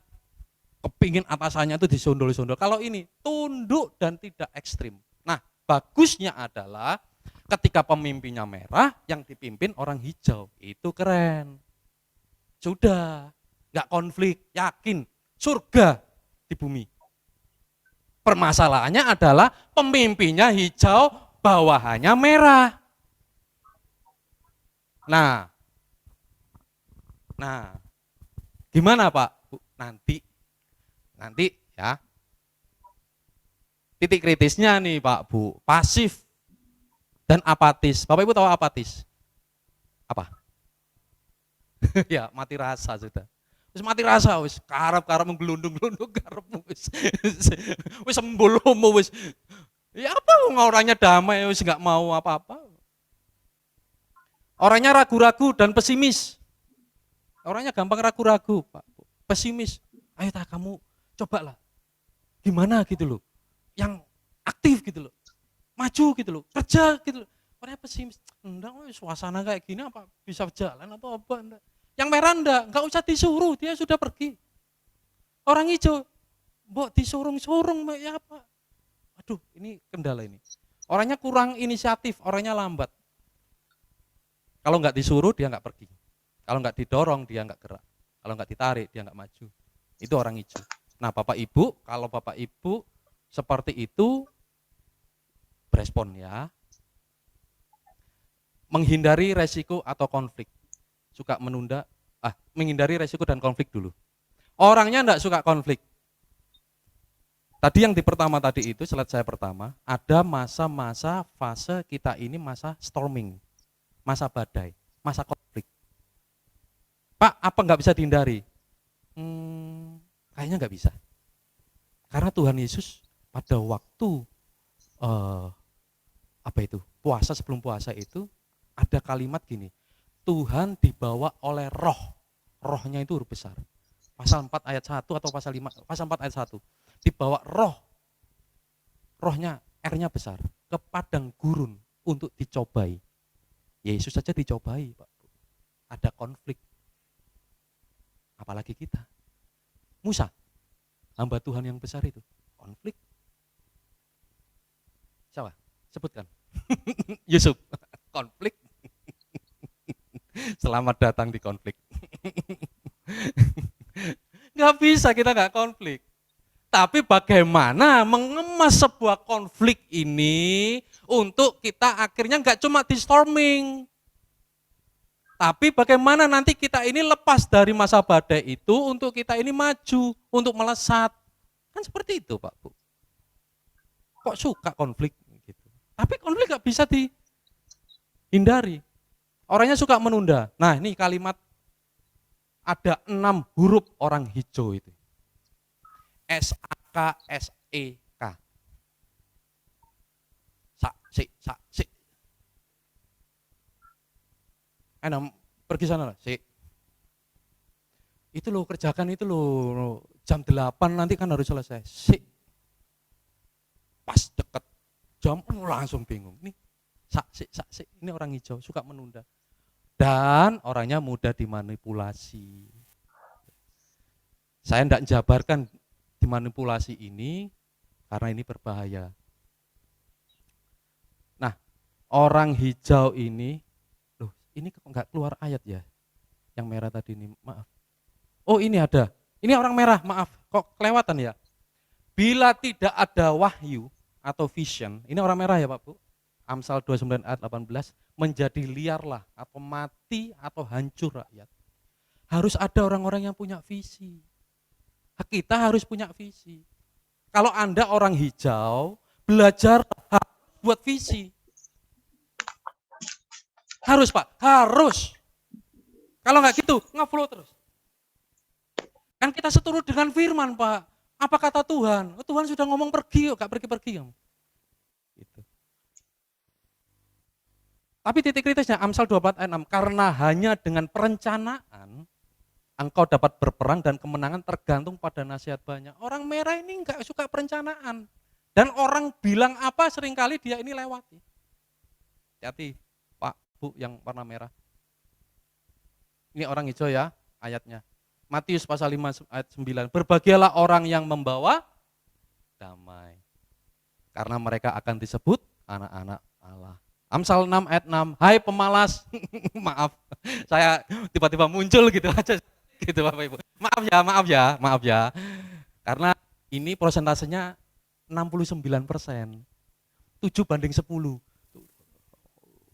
kepingin atasannya itu disondol-sondol. Kalau ini tunduk dan tidak ekstrim. Nah, bagusnya adalah ketika pemimpinnya merah, yang dipimpin orang hijau, itu keren. Sudah, nggak konflik, yakin, surga di bumi. Permasalahannya adalah pemimpinnya hijau, bawahannya merah. Nah, gimana Pak? Bu, nanti ya. Titik kritisnya nih Pak Bu, pasif dan apatis. Bapak Ibu tahu apatis? Apa? Ya, mati rasa sudah. Wis mati rasa wis, karep-karep menggelundung-gelundung karep wis. Wis sembolomo wis. Ya apa orangnya damai wis enggak mau apa-apa. Orangnya ragu-ragu dan pesimis. Orangnya gampang ragu-ragu, Pak. Pesimis. Ayo kamu cobalah. Gimana gitu loh. Yang aktif gitu loh. Maju gitu loh, kerja gitu loh. Orangnya pesimis, enggak suasana kayak gini apa bisa jalan atau apa enggak. Yang merah enggak usah disuruh, dia sudah pergi. Orang hijau, mbok disurung-surung ya apa. Aduh, ini kendala ini. Orangnya kurang inisiatif, orangnya lambat. Kalau enggak disuruh dia enggak pergi. Kalau enggak didorong dia enggak gerak. Kalau enggak ditarik dia enggak maju. Itu orang hijau. Nah, Bapak Ibu, kalau Bapak Ibu seperti itu berespon ya. Menghindari resiko atau konflik. Suka menunda menghindari resiko dan konflik dulu. Orangnya enggak suka konflik. Tadi yang di pertama tadi itu, slide saya pertama, ada masa-masa fase kita ini masa storming, masa badai, masa konflik. Pak, apa nggak bisa dihindari? Kayaknya nggak bisa. Karena Tuhan Yesus pada waktu puasa, sebelum puasa itu ada kalimat gini, Tuhan dibawa oleh roh, rohnya itu huruf besar. Pasal 4 ayat 1 atau pasal 4 ayat 1. Dibawa rohnya R-nya besar, ke padang gurun untuk dicobai. Yesus saja dicobai, Pak. Ada konflik. Apalagi kita. Musa, hamba Tuhan yang besar itu, konflik. Siapa? Sebutkan. Yusuf, konflik. Selamat datang di konflik. Nggak bisa kita nggak konflik. Tapi bagaimana mengemas sebuah konflik ini untuk kita akhirnya nggak cuma di storming. Tapi bagaimana nanti kita ini lepas dari masa badai itu untuk kita ini maju, untuk melesat. Kan seperti itu Pak Bu. Kok suka konflik? Gitu. Tapi konflik nggak bisa dihindari. Orangnya suka menunda. Nah ini kalimat ada 6 huruf orang hijau itu. S-A-K-S-E-K. Saksi. Pergi sana lah, itu loh kerjakan itu loh, jam 8 nanti kan harus selesai. Pas deket jam langsung bingung. Nih, saksi. Ini orang hijau suka menunda. Dan orangnya mudah dimanipulasi. Saya tidak menjabarkan dimanipulasi ini karena ini berbahaya. Nah, orang hijau ini, loh, ini kok nggak keluar ayat ya? Yang merah tadi ini, maaf. Oh, ini ada. Ini orang merah, maaf. Kok kelewatan ya? Bila tidak ada wahyu atau vision, ini orang merah ya Pak Bu? Amsal 29 ayat 18, menjadi liarlah atau mati atau hancur rakyat. Harus ada orang-orang yang punya visi. Kita harus punya visi. Kalau Anda orang hijau, belajar buat visi. Harus Pak, harus. Kalau nggak gitu, nge-flow terus. Kan kita seturut dengan firman Pak. Apa kata Tuhan? Oh, Tuhan sudah ngomong pergi, nggak pergi-pergi. Gitu. Tapi titik kritisnya Amsal 24 ayat 6, karena hanya dengan perencanaan engkau dapat berperang dan kemenangan tergantung pada nasihat banyak. Orang merah ini enggak suka perencanaan. Dan orang bilang apa seringkali dia ini lewati. Hati-hati Pak, Bu yang warna merah. Ini orang hijau ya ayatnya. Matius pasal 5 ayat 9. Berbahagialah orang yang membawa damai. Karena mereka akan disebut anak-anak Allah. Amsal 6 ayat 6. Hai pemalas. Maaf, saya tiba-tiba muncul gitu aja. Gitu Bapak Ibu. Maaf ya. Karena ini prosentasenya 69%. 7:10.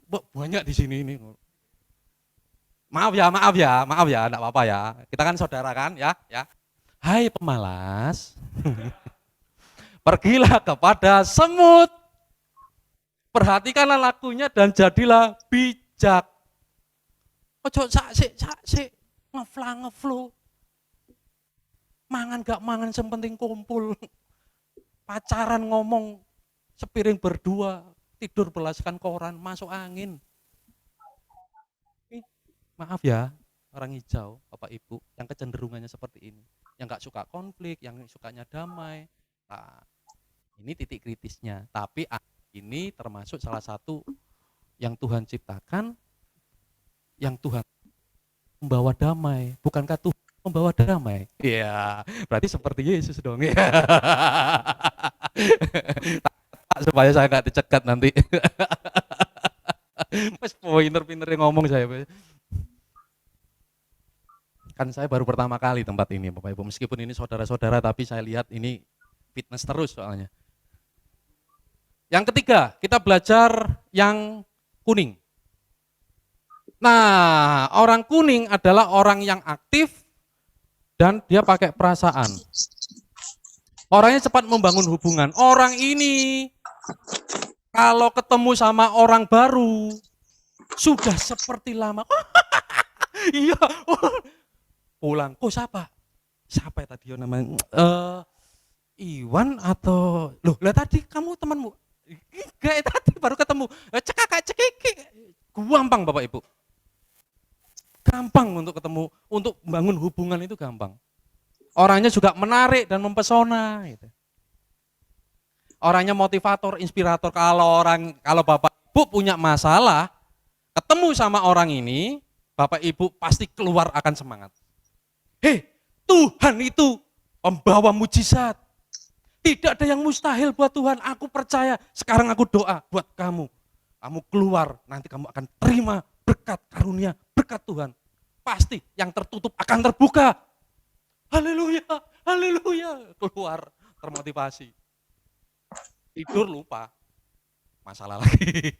Banyak di sini ini. Maaf ya, enggak apa-apa ya. Kita kan saudara kan, ya. Hai pemalas. Pergilah kepada semut. Perhatikanlah lakunya dan jadilah bijak. Ojo saksik. Ngeflow. Mangan gak mangan sepenting kumpul. Pacaran ngomong sepiring berdua, tidur belaskan koran, masuk angin. Maaf ya, orang hijau, Bapak Ibu, yang kecenderungannya seperti ini. Yang gak suka konflik, yang sukanya damai. Nah, ini titik kritisnya. Tapi ini termasuk salah satu yang Tuhan ciptakan, yang Tuhan membawa damai. Bukankah Tuhan membawa damai? Iya, berarti seperti Yesus dong. Ya. Supaya saya nggak dicegat nanti. Mas pinter-pinter ngomong saya. Kan saya baru pertama kali tempat ini Bapak Ibu. Meskipun ini saudara-saudara, tapi saya lihat ini fitness terus soalnya. Yang ketiga, kita belajar yang kuning. Nah, orang kuning adalah orang yang aktif dan dia pakai perasaan. Orangnya cepat membangun hubungan. Orang ini kalau ketemu sama orang baru sudah seperti lama. Iya, pulang. Kok siapa? Siapa ya tadi namanya? Iwan atau loh? Lah tadi kamu temanmu? Enggak, tadi baru ketemu. Cekak cekik. Gampang Bapak Ibu. Gampang untuk ketemu, untuk membangun hubungan itu gampang. Orangnya juga menarik dan mempesona. Gitu. Orangnya motivator, inspirator. Kalau Bapak Ibu punya masalah, ketemu sama orang ini, Bapak Ibu pasti keluar akan semangat. Hei, Tuhan itu pembawa mujizat. Tidak ada yang mustahil buat Tuhan. Aku percaya. Sekarang aku doa buat kamu. Kamu keluar, nanti kamu akan terima berkat karunia, berkat Tuhan. Pasti yang tertutup akan terbuka. Haleluya, haleluya. Keluar, termotivasi. Tidur lupa. Masalah lagi.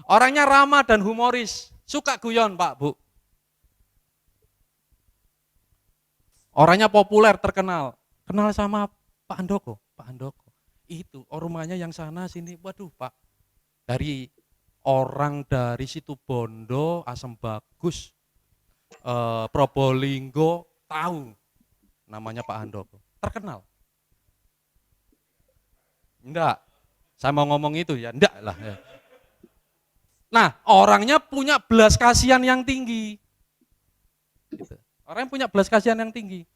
Orangnya ramah dan humoris. Suka guyon Pak, Bu. Orangnya populer, terkenal. Kenal sama Pak Handoko. Pak Handoko. Itu rumahnya yang sana sini. Waduh Pak. Dari orang dari Situbondo, Asem Bagus, Probolinggo, tahu namanya Pak Handoko. Terkenal. Enggak. Saya mau ngomong itu ya, enggak lah. Ya. Nah, orangnya punya belas kasihan yang tinggi. Gitu. Orang yang punya belas kasihan yang tinggi.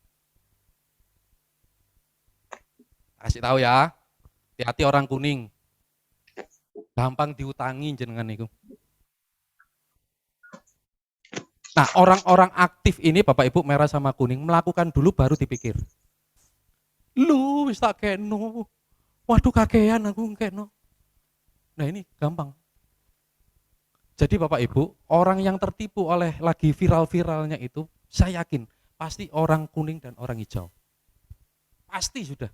Kasih tahu ya, hati-hati orang kuning. Gampang diutangi jenengan itu. Nah, orang-orang aktif ini Bapak Ibu merah sama kuning melakukan dulu baru dipikir. Lu wis tak keno. Waduh kakean aku keno. Nah, ini gampang. Jadi Bapak Ibu, orang yang tertipu oleh lagi viral-viralnya itu, saya yakin pasti orang kuning dan orang hijau. Pasti sudah.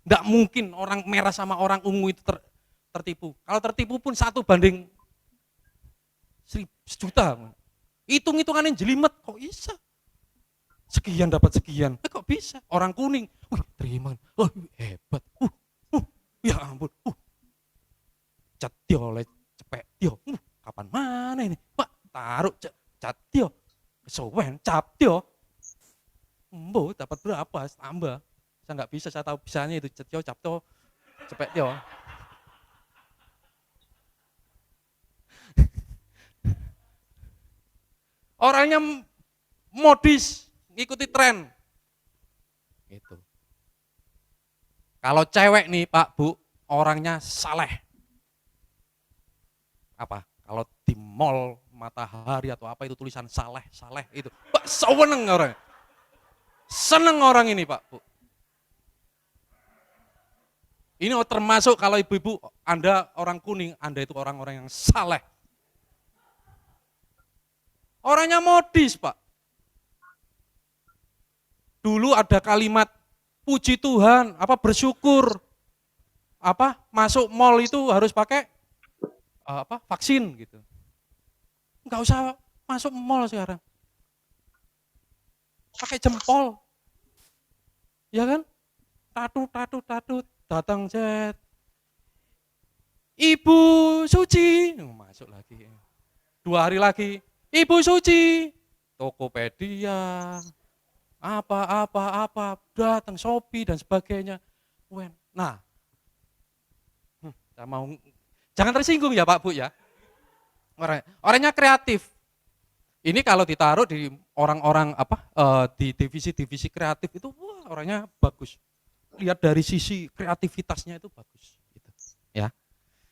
Enggak mungkin orang merah sama orang ungu itu tertipu. Kalau tertipu pun 1:1 juta. Hitung-hitungannya jelimet, kok bisa? Sekian dapat sekian, kok bisa? Orang kuning, terima, hebat, ya ampun, catio oleh cepet, kapan mana ini? Pak, taruh catio, sowen captio, dapat berapa? Tambah, saya nggak bisa, saya tahu bisanya itu catio, capto, cepet tio. Orangnya modis, ngikuti tren. Gitu. Kalau cewek nih Pak Bu, orangnya saleh. Apa? Kalau di mall Matahari atau apa itu tulisan saleh, saleh itu. Pak, seneng orang. Seneng orang ini Pak Bu. Ini termasuk kalau ibu-ibu Anda orang kuning, Anda itu orang-orang yang saleh. Orangnya modis Pak. Dulu ada kalimat puji Tuhan, apa bersyukur, apa masuk mall itu harus pakai apa vaksin gitu. Enggak usah masuk mall sekarang. Pakai jempol. Ya kan? Tatut, datang jet. Ibu Suci, masuk lagi. 2 hari lagi, Ibu Suci, Tokopedia, apa, datang Shopee dan sebagainya. Nah, saya mau, jangan tersinggung ya Pak Bu ya. Orangnya kreatif. Ini kalau ditaruh di orang-orang di divisi-divisi kreatif itu, wah orangnya bagus. Lihat dari sisi kreativitasnya itu bagus. Gitu. Ya.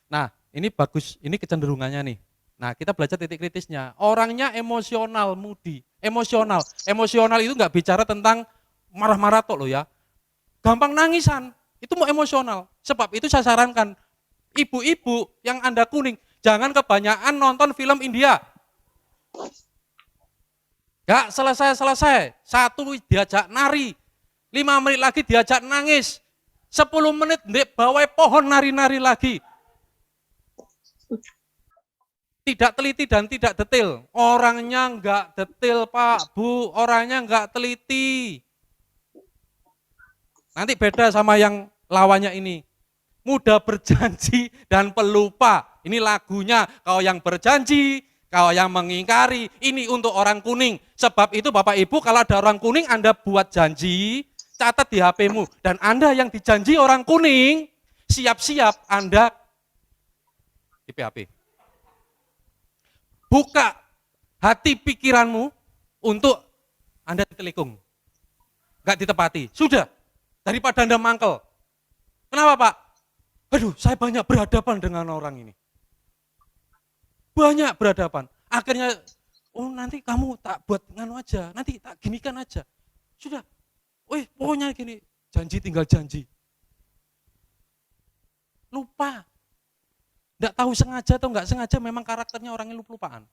Nah, ini bagus, ini kecenderungannya nih. Nah, kita belajar titik kritisnya. Orangnya emosional, moody. Emosional itu nggak bicara tentang marah-marah tok loh ya. Gampang nangisan, itu mau emosional. Sebab itu saya sarankan, ibu-ibu yang Anda kuning, jangan kebanyakan nonton film India. Gak selesai-selesai, 1 diajak nari, 5 menit lagi diajak nangis, 10 menit ndek bawah pohon nari-nari lagi. tidak teliti dan tidak detail. Orangnya enggak detail Pak, Bu, orangnya enggak teliti. Nanti beda sama yang lawannya ini. Mudah berjanji dan pelupa. Ini lagunya, kau yang berjanji, kau yang mengingkari, ini untuk orang kuning. Sebab itu Bapak Ibu kalau ada orang kuning Anda buat janji, catat di HP-mu. Dan Anda yang dijanji orang kuning, siap-siap Anda di PHP. Buka hati pikiranmu untuk Anda ditelikung. Enggak ditepati. Sudah, daripada Anda mangkel. Kenapa Pak? Aduh, saya banyak berhadapan dengan orang ini. Banyak berhadapan. Akhirnya, oh nanti kamu tak buat nganu aja, nanti tak ginikan aja. Sudah, pokoknya gini, janji tinggal janji. Lupa. Enggak tahu sengaja atau enggak sengaja memang karakternya orang yang lupa-lupaan.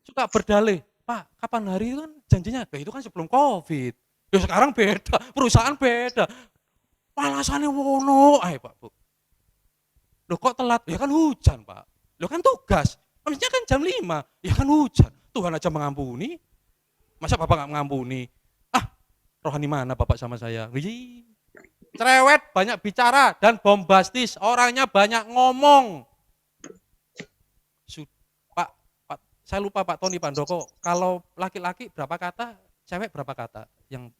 Suka berdalih, Pak, kapan hari itu kan janjinya? Itu kan sebelum Covid. Ya sekarang beda, perusahaan beda. Alasannya wono, Pak Bu. Loh kok telat? Ya kan hujan Pak. Loh kan tugas. Maksudnya kan jam 5. Ya kan hujan. Tuhan aja mengampuni. Masa Bapak nggak mengampuni? Rohani mana Bapak sama saya? Wih. Cerewet, banyak bicara, dan bombastis. Orangnya banyak ngomong. Pak, saya lupa Pak Tony Pandoko. Kalau laki-laki berapa kata, cewek berapa kata? Yang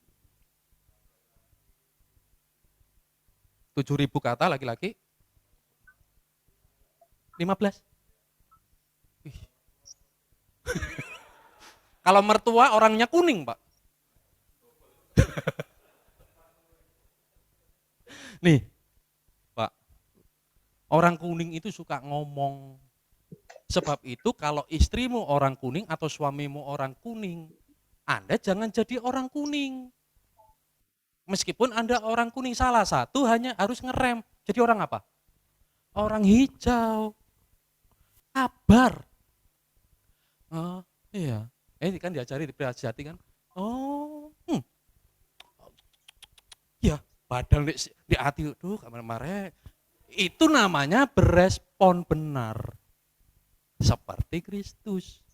7.000 kata laki-laki, 15. Wih. Kalau mertua orangnya kuning Pak. Nih Pak, orang kuning itu suka ngomong. Sebab itu kalau istrimu orang kuning atau suamimu orang kuning, Anda jangan jadi orang kuning. Meskipun Anda orang kuning, salah satu hanya harus ngerem. Jadi orang apa? Orang hijau. Sabar. Oh, iya. Ini kan diajari di Prajati kan. Oh, ya, padahal di hati, kamar marah. Itu namanya berespon benar. Seperti Kristus.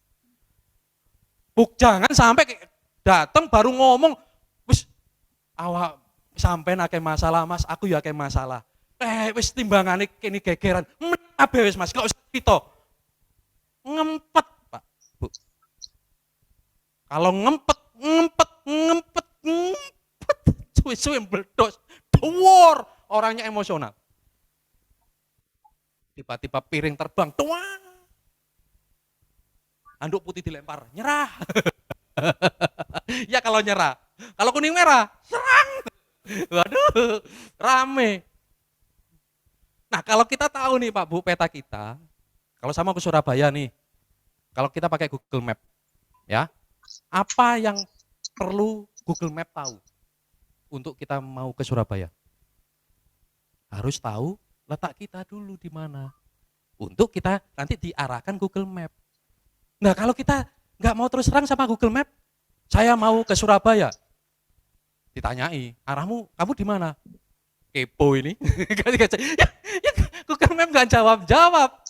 Jangan sampai datang baru ngomong, awak sampai nake masalah Mas, aku ya akeh masalah. Wis timbangane kene gegeran. Abe wis Mas, gak usah pito. Ngempet, Pak, Bu. Kalau ngempet, suwe-suwe meledos, dhuwur, orangnya emosional. Tiba-tiba piring terbang, tuang. Handuk putih dilempar, nyerah. Ya kalau nyerah. Kalau kuning merah, serang. Waduh, rame. Nah kalau kita tahu nih Pak Bu peta kita, kalau sama ke Surabaya nih, kalau kita pakai Google Map, ya, apa yang perlu Google Map tahu untuk kita mau ke Surabaya? Harus tahu letak kita dulu di mana, untuk kita nanti diarahkan Google Map. Nah kalau kita nggak mau terus terang sama Google Map, saya mau ke Surabaya, ditanyai, arahmu, kamu di mana? Kepo ini. Ya, Google Map nggak jawab-jawab.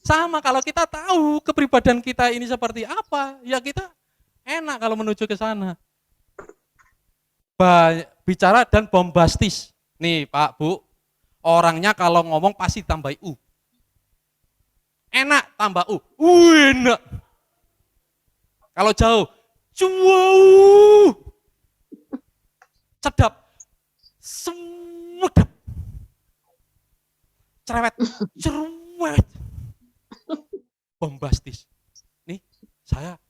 Sama kalau kita tahu kepribadian kita ini seperti apa, ya kita enak kalau menuju ke sana. Bicara dan bombastis. Nih Pak Bu, orangnya kalau ngomong pasti tambah U. Enak tambah U. Enak. Kalau jauh, jauh. Sedap. Sedap. Cerewet. Cerewet. Bombastis. Nih, saya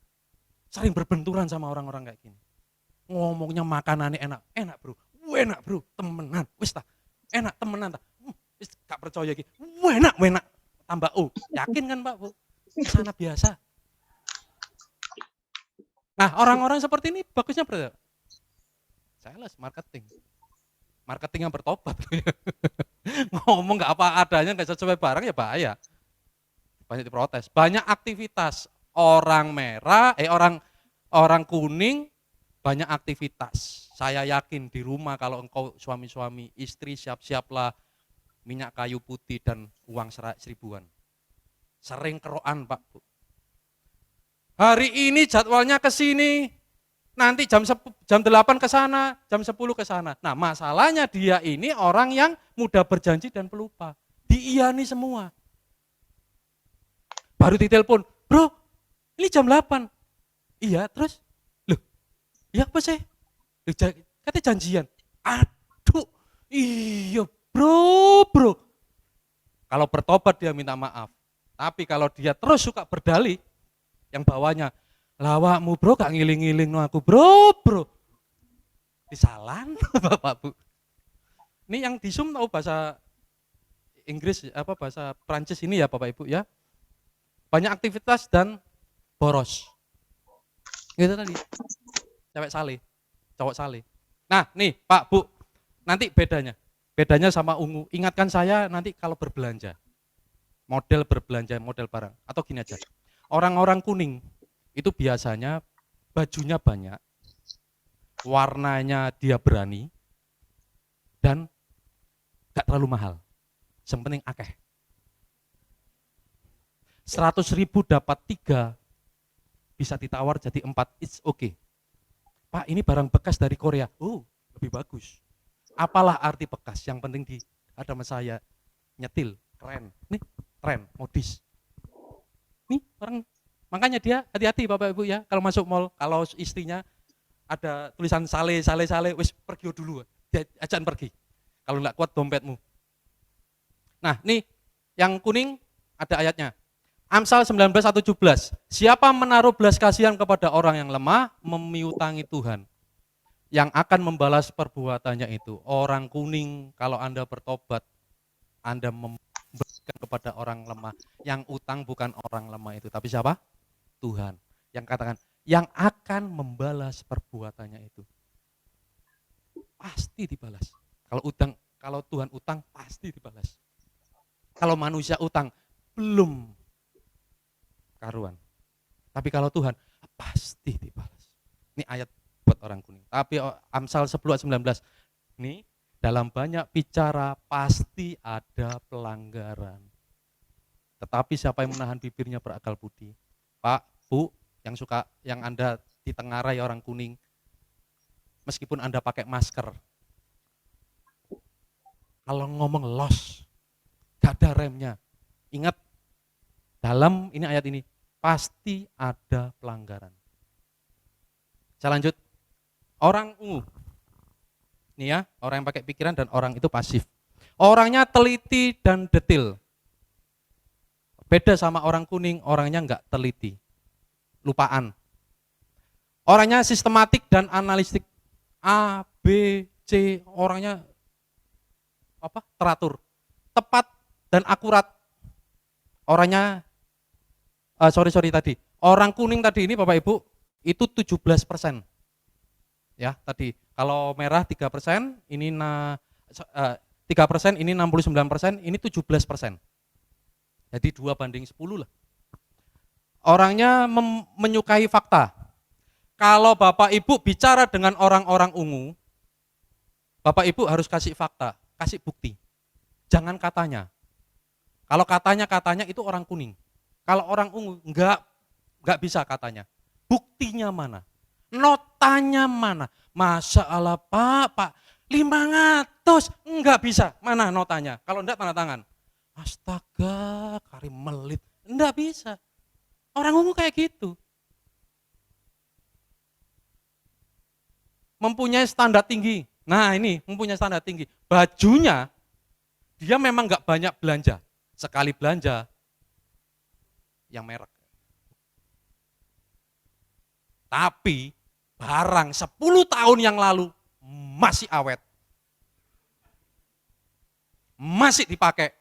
sering berbenturan sama orang-orang kayak gini. Ngomongnya makanannya enak. Enak bro. Enak bro. Temenan. Wis ta. Enak temenan ta. Wis gak percaya lagi. Enak. Tambah U. Yakin kan Pak Bu? Sana biasa. Nah orang-orang seperti ini bagusnya berapa? Sales, marketing. Marketing yang bertobat. Ngomong gak apa adanya, gak sesuai barang ya bahaya. Banyak diprotes. Banyak aktivitas. Orang merah, orang kuning, banyak aktivitas. Saya yakin di rumah kalau engkau suami-suami, istri siap-siaplah minyak kayu putih dan uang 1.000-an. Sering kerokan Pak Bu. Hari ini jadwalnya ke sini, nanti jam 8 ke sana, jam 10 ke sana. Nah masalahnya dia ini orang yang mudah berjanji dan pelupa. Diiyani semua. Baru ditelepon, bro ini jam 8. Iya terus, loh iya apa sih? Loh, katanya janjian. Aduh, iya bro. Kalau bertobat dia minta maaf. Tapi kalau dia terus suka berdalih, yang bawahnya, lawakmu bro gak ngiling-ngiling no aku bro. Disalan Bapak Bu. Ini yang di Zoom tahu bahasa Inggris, apa bahasa Prancis ini ya Bapak Ibu ya. Banyak aktivitas dan boros. Itu tadi, cewek saleh, cowok saleh. Nah nih Pak Bu, nanti bedanya sama ungu. Ingatkan saya nanti kalau berbelanja, model berbelanja, model barang. Atau gini aja, orang-orang kuning itu biasanya bajunya banyak, warnanya dia berani, dan gak terlalu mahal. Yang penting akeh. 100.000 dapat 3, bisa ditawar jadi 4, it's okay. Pak ini barang bekas dari Korea, oh lebih bagus. Apalah arti bekas, yang penting ada sama saya, nyetil, keren, nih tren, modis. Nih orang, makanya dia hati-hati Bapak Ibu ya, kalau masuk mall, kalau istrinya ada tulisan sale, wis pergi dulu, ajakan pergi. Kalau nggak kuat dompetmu. Nah nih, yang kuning ada ayatnya. Amsal 19:17. Siapa menaruh belas kasihan kepada orang yang lemah, memiutangi Tuhan, yang akan membalas perbuatannya itu. Orang kuning, kalau Anda bertobat, Anda memberikan kepada orang lemah. Yang utang bukan orang lemah itu, tapi siapa? Tuhan. Yang katakan, yang akan membalas perbuatannya itu. Pasti dibalas. Kalau Tuhan utang, pasti dibalas. Kalau manusia utang, belum karuan. Tapi kalau Tuhan, pasti dibalas. Ini ayat buat orang kuning. Tapi Amsal 10:19, ini dalam banyak bicara pasti ada pelanggaran. Tetapi siapa yang menahan bibirnya berakal budi. Pak, Bu, yang Anda ditengarai orang kuning, meskipun Anda pakai masker, kalau ngomong los, gak ada remnya. Ingat, dalam ini ayat ini, pasti ada pelanggaran. Saya lanjut. Orang ungu. Nih ya, orang yang pakai pikiran dan orang itu pasif. Orangnya teliti dan detil. Beda sama orang kuning, orangnya enggak teliti. Lupaan. Orangnya sistematik dan analitik. A, B, C, orangnya teratur. Tepat dan akurat. Orangnya tadi. Orang kuning tadi ini Bapak Ibu itu 17%. Ya, tadi kalau merah 3%, ini 3%, ini 69%, ini 17%. Jadi 2:10 lah. Orangnya menyukai fakta. Kalau Bapak Ibu bicara dengan orang-orang ungu, Bapak Ibu harus kasih fakta, kasih bukti. Jangan katanya. Kalau katanya itu orang kuning. Kalau orang ungu enggak bisa katanya. Buktinya mana? Notanya mana? Masya Allah Pak 500 enggak bisa. Mana notanya? Kalau enggak tanda tangan. Astaga, Karim melit. Enggak bisa. Orang ungu kayak gitu. Mempunyai standar tinggi. Nah ini mempunyai standar tinggi. Bajunya dia memang enggak banyak belanja. Sekali belanja yang merek. Tapi barang 10 tahun yang lalu masih awet. Masih dipakai.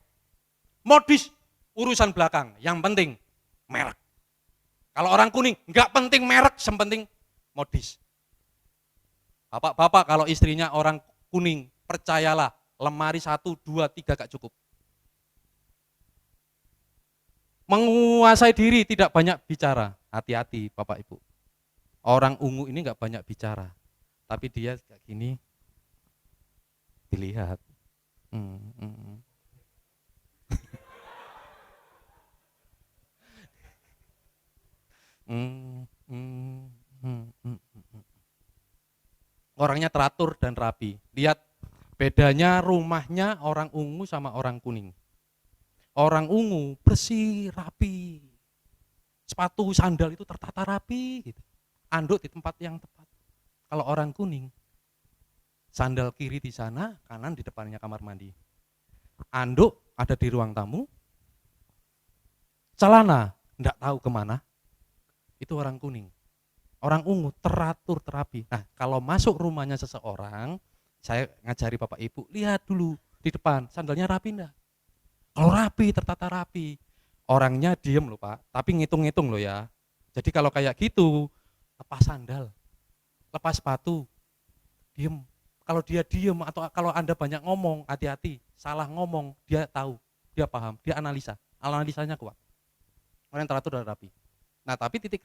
Modis urusan belakang, yang penting merek. Kalau orang kuning enggak penting merek, yang penting modis. Bapak-bapak kalau istrinya orang kuning, percayalah lemari 1, 2, 3 gak cukup. Menguasai diri, tidak banyak bicara. Hati-hati Bapak Ibu. Orang ungu ini gak banyak bicara. Tapi dia kayak gini, dilihat. Hmm, hmm, hmm, hmm, hmm. Orangnya teratur dan rapi. Lihat bedanya rumahnya orang ungu sama orang kuning. Orang ungu bersih, rapi. Sepatu, sandal itu tertata rapi gitu. Anduk di tempat yang tepat. Kalau orang kuning, sandal kiri di sana, kanan di depannya kamar mandi. Anduk ada di ruang tamu, celana enggak tahu kemana, itu orang kuning. Orang ungu teratur, terapi. Nah, kalau masuk rumahnya seseorang, saya ngajari Bapak Ibu, lihat dulu di depan, sandalnya rapi enggak? Kalau rapi, tertata rapi, orangnya diem loh Pak, tapi ngitung-ngitung loh ya. Jadi kalau kayak gitu, lepas sandal, lepas sepatu, diem. Kalau dia diem atau kalau Anda banyak ngomong, hati-hati, salah ngomong, dia tahu, dia paham, dia analisanya kuat. Orang yang teratur dan rapi. Nah, tapi titik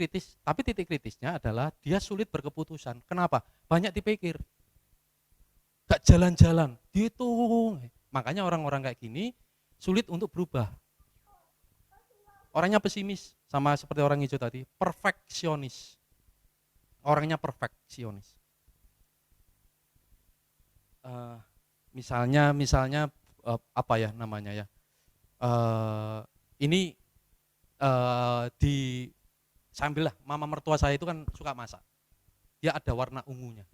kritisnya adalah dia sulit berkeputusan. Kenapa? Banyak dipikir, gak jalan-jalan, dihitung. Makanya orang-orang kayak gini sulit untuk berubah. Orangnya pesimis, sama seperti orang hijau tadi, perfeksionis. Orangnya perfeksionis. Uh, misalnya apa ya namanya ya? Ini di sambil lah, mama mertua saya itu kan suka masak. Dia ada warna ungunya.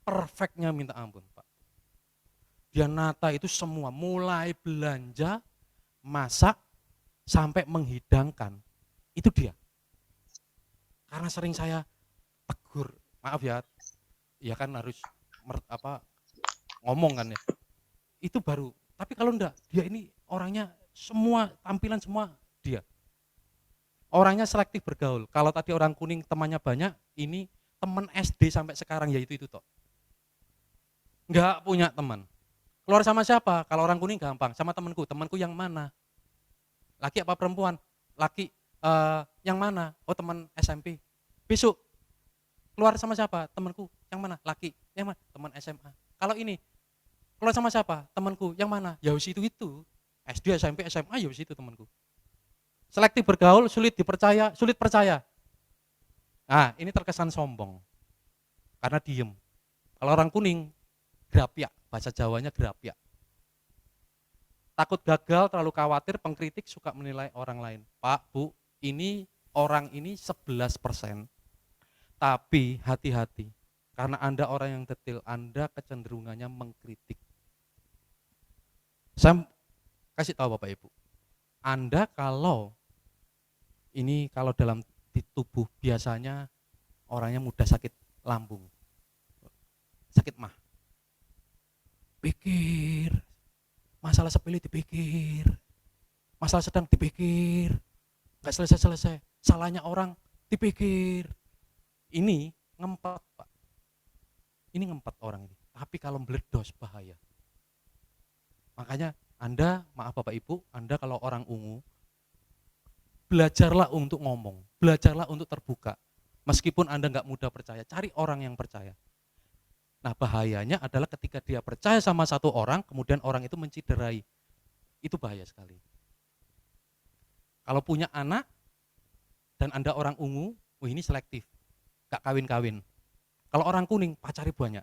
Perfectnya minta ampun, Pak. Dia nata itu semua, mulai belanja, masak, sampai menghidangkan. Itu dia. Karena sering saya tegur, maaf ya, ya kan harus ngomong kan ya. Itu baru. Tapi kalau enggak, dia ini orangnya semua, tampilan semua dia. Orangnya selektif bergaul. Kalau tadi orang kuning temannya banyak, ini teman SD sampai sekarang ya itu toh. Enggak punya teman. Keluar sama siapa? Kalau orang kuning gampang, sama temanku. Temanku yang mana? Laki apa perempuan? Laki yang mana? Oh, teman SMP. Besok keluar sama siapa? Temanku. Yang mana? Laki. Yang mana? Teman SMA. Kalau ini keluar sama siapa? Temanku. Yang mana? Ya itu. SD, SMP, SMA ya itu temanku. Selektif bergaul, sulit dipercaya, sulit percaya. Nah, ini terkesan sombong. Karena diem. Kalau orang kuning, grapyak, bahasa Jawanya grapyak. Takut gagal, terlalu khawatir, pengkritik, suka menilai orang lain. Pak, Bu, ini orang ini 11%. Tapi hati-hati. Karena Anda orang yang detail, Anda kecenderungannya mengkritik. Saya kasih tahu Bapak Ibu. Anda kalau dalam di tubuh biasanya orangnya mudah sakit lambung, sakit mah. Pikir, masalah sepele dipikir, masalah sedang dipikir, gak selesai-selesai, salahnya orang dipikir. Ini ngempet Pak, ini ngempet orang ini. Tapi kalau meledos bahaya. Makanya Anda, maaf Bapak Ibu, Anda kalau orang ungu, belajarlah untuk ngomong, belajarlah untuk terbuka. Meskipun Anda nggak mudah percaya, cari orang yang percaya. Nah, bahayanya adalah ketika dia percaya sama satu orang, kemudian orang itu menciderai. Itu bahaya sekali. Kalau punya anak dan Anda orang ungu, ini selektif, nggak kawin-kawin. Kalau orang kuning, pacari banyak,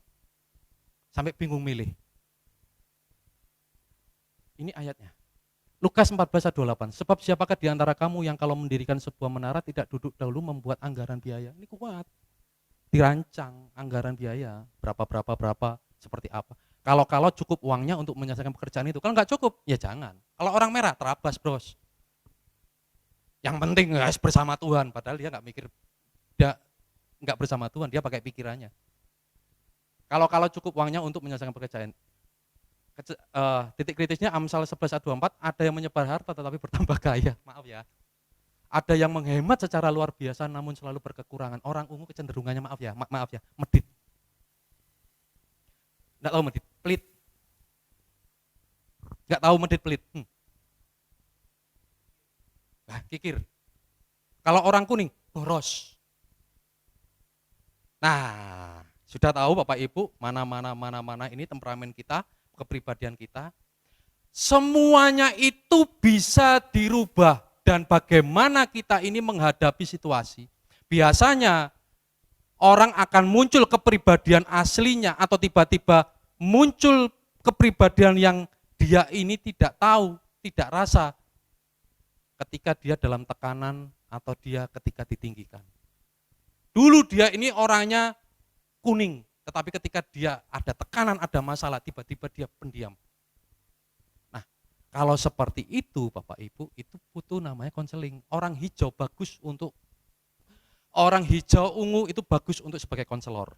sampai bingung milih. Ini ayatnya. Lukas 14:28, sebab siapakah di antara kamu yang kalau mendirikan sebuah menara tidak duduk dahulu membuat anggaran biaya. Ini kuat, dirancang anggaran biaya, berapa, seperti apa. Kalau cukup uangnya untuk menyelesaikan pekerjaan itu, kalau nggak cukup, ya jangan. Kalau orang merah, terabas bros. Yang penting guys bersama Tuhan, padahal dia nggak mikir, dia nggak bersama Tuhan, dia pakai pikirannya. Kalau cukup uangnya untuk menyelesaikan pekerjaan, titik kritisnya Amsal 11:24, ada yang menyebar harta tetapi bertambah kaya. Maaf ya. Ada yang menghemat secara luar biasa namun selalu berkekurangan. Orang ungu kecenderungannya maaf ya, medit. Enggak tahu medit, pelit. Enggak tahu medit, pelit. Nah, kikir. Kalau orang kuning, boros. Nah, sudah tahu Bapak Ibu, mana ini temperamen kita, kepribadian kita, semuanya itu bisa dirubah. Dan bagaimana kita ini menghadapi situasi, Biasanya orang akan muncul kepribadian aslinya atau tiba-tiba muncul kepribadian yang dia ini tidak tahu, tidak rasa ketika dia dalam tekanan atau dia ketika ditinggikan. Dulu dia ini orangnya kuning, tetapi ketika dia ada tekanan, ada masalah, tiba-tiba dia pendiam. Nah, kalau seperti itu Bapak Ibu, itu butuh namanya konseling. Orang hijau ungu itu bagus untuk sebagai konselor.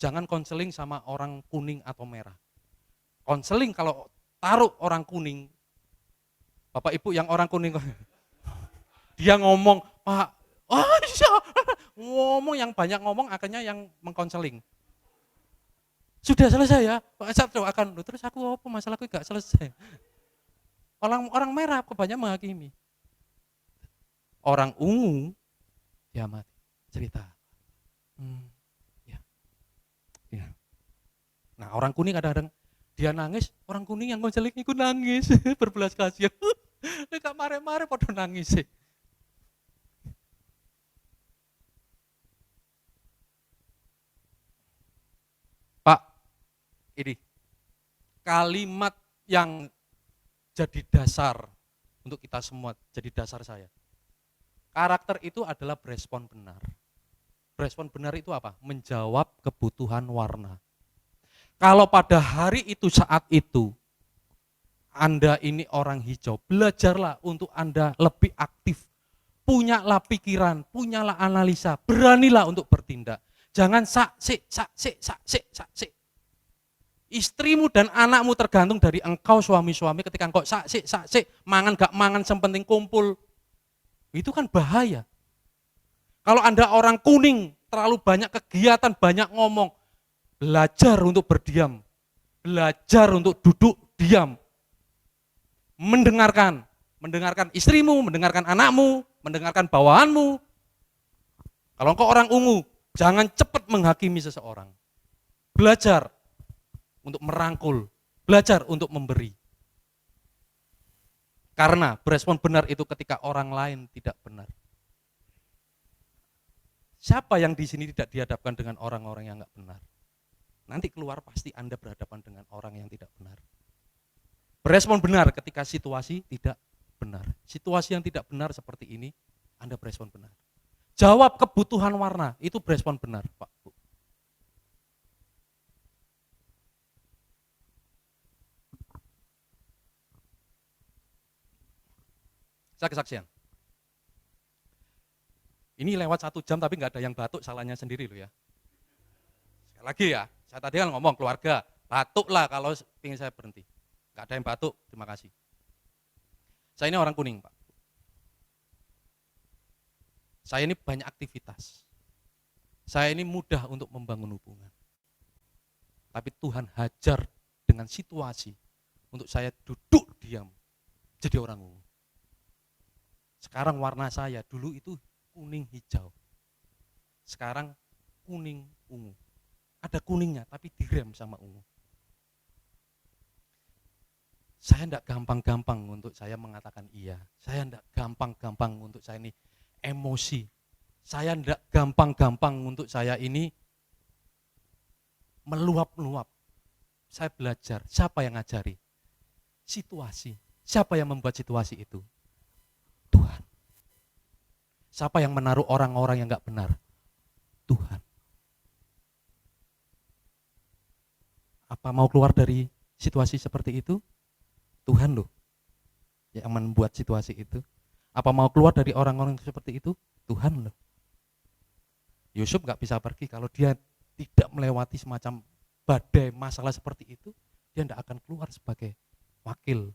Jangan konseling sama orang kuning atau merah. Konseling kalau taruh orang kuning, Bapak Ibu yang orang kuning, dia ngomong, Pak, oh iya, ngomong yang banyak ngomong akhirnya yang mengkonseling. Sudah selesai ya, Pak saya doakan. Terus aku apa masalahku gak selesai. Orang merah kebanyakan menghakimi. Orang ungu dia mati cerita. Ya. Ya. Nah orang kuning kadang-kadang dia nangis, orang kuning yang konseling itu nangis berbelas kasihan. Nek mare-mare padha nangis sih. Pak, ini kalimat yang jadi dasar untuk kita semua, jadi dasar saya. Karakter itu adalah berespon benar. Berespon benar itu apa? Menjawab kebutuhan warna. Kalau pada hari itu, saat itu, Anda ini orang hijau, belajarlah untuk Anda lebih aktif. Punyalah pikiran, punyalah analisa, beranilah untuk bertindak. Jangan saksik. Istrimu dan anakmu tergantung dari engkau suami-suami ketika engkau saksik, mangan gak mangan sepenting kumpul. Itu kan bahaya. Kalau Anda orang kuning, terlalu banyak kegiatan, banyak ngomong, belajar untuk berdiam, belajar untuk duduk diam, mendengarkan istrimu, mendengarkan anakmu, mendengarkan bawahanmu. Kalau engkau orang ungu, jangan cepat menghakimi seseorang. Belajar untuk merangkul, belajar untuk memberi. Karena berespon benar itu ketika orang lain tidak benar. Siapa yang di sini tidak dihadapkan dengan orang-orang yang enggak benar? Nanti keluar pasti Anda berhadapan dengan orang yang tidak benar. Berespon benar ketika situasi tidak benar. Situasi yang tidak benar seperti ini, Anda berespon benar. Jawab kebutuhan warna, itu berespon benar, Pak, Bu. Saya kesaksian. Ini lewat 1 jam tapi nggak ada yang batuk, salahnya sendiri loh ya. Sekali lagi ya, saya tadi kan ngomong keluarga, batuklah kalau ingin saya berhenti. Nggak ada yang batuk, terima kasih. Saya ini orang kuning, Pak. Saya ini banyak aktivitas. Saya ini mudah untuk membangun hubungan. Tapi Tuhan hajar dengan situasi untuk saya duduk diam, jadi orang ungu. Sekarang warna saya dulu itu kuning hijau. Sekarang kuning ungu. Ada kuningnya tapi direm sama ungu. Saya tidak gampang-gampang untuk saya mengatakan iya. Saya tidak gampang-gampang untuk saya ini emosi. Saya tidak gampang-gampang untuk saya ini meluap-luap. Saya belajar, siapa yang ngajari? Situasi. Siapa yang membuat situasi itu? Tuhan. Siapa yang menaruh orang-orang yang enggak benar? Tuhan. Apa mau keluar dari situasi seperti itu? Tuhan loh yang membuat situasi itu. Apa mau keluar dari orang-orang seperti itu? Tuhan loh. Yusuf enggak bisa pergi kalau dia tidak melewati semacam badai masalah seperti itu, dia tidak akan keluar sebagai wakil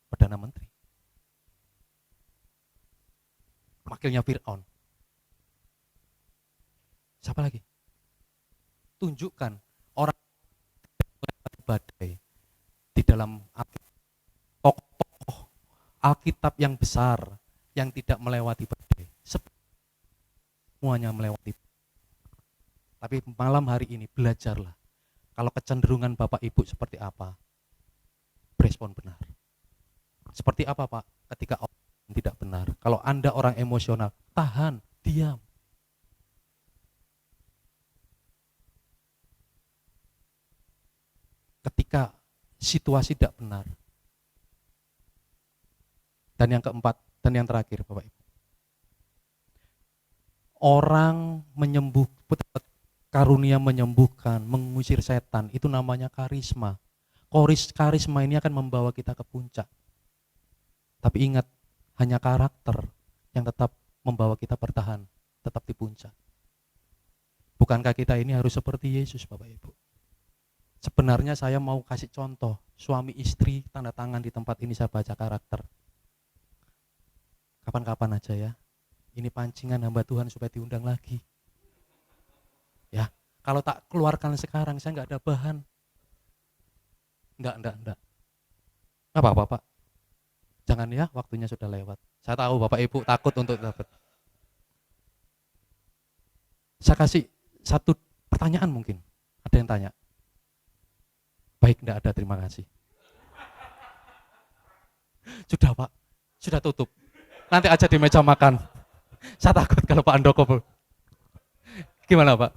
Perdana Menteri. Wakilnya Fir'aun. Siapa lagi? Tunjukkan orang badai di dalam tokoh-tokoh Alkitab yang besar yang tidak melewati badai. Semuanya melewati. Tapi malam hari ini belajarlah. Kalau kecenderungan Bapak Ibu seperti apa? Berespon benar. Seperti apa Pak? Ketika orang tidak benar. Kalau Anda orang emosional, tahan, diam. ketika situasi tidak benar. Dan yang keempat, dan yang terakhir Bapak Ibu. Orang karunia menyembuhkan, mengusir setan, itu namanya karisma. Karisma ini akan membawa kita ke puncak. Tapi ingat, hanya karakter yang tetap membawa kita bertahan, tetap di puncak. Bukankah kita ini harus seperti Yesus, Bapak Ibu? Sebenarnya saya mau kasih contoh, suami istri tanda tangan di tempat ini saya baca karakter. Kapan-kapan aja ya. Ini pancingan hamba Tuhan supaya diundang lagi. Ya, kalau tak keluarkan sekarang saya nggak ada bahan. Enggak. Enggak apa-apa, Pak. Jangan ya, waktunya sudah lewat. Saya tahu Bapak Ibu takut untuk dapat. Saya kasih satu pertanyaan mungkin. Ada yang tanya? Baik, enggak ada, terima kasih. Sudah Pak, sudah tutup. Nanti aja di meja makan. Saya takut kalau Pak Andoko. Gimana Pak?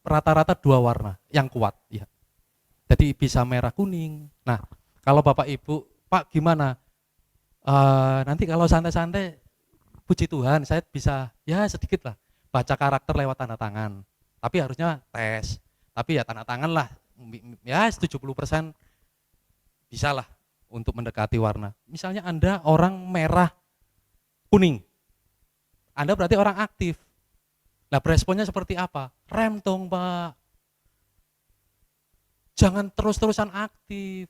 Rata-rata 2 warna yang kuat ya. Jadi bisa merah kuning. Nah, kalau Bapak Ibu, Pak gimana? Nanti kalau santai-santai, puji Tuhan saya bisa ya sedikit lah baca karakter lewat tanda tangan. Tapi harusnya tes. Tapi ya tanda tangan lah, ya 70% bisa lah untuk mendekati warna. Misalnya Anda orang merah kuning, Anda berarti orang aktif. Nah beresponnya seperti apa? Rem dong Pak. Jangan terus-terusan aktif.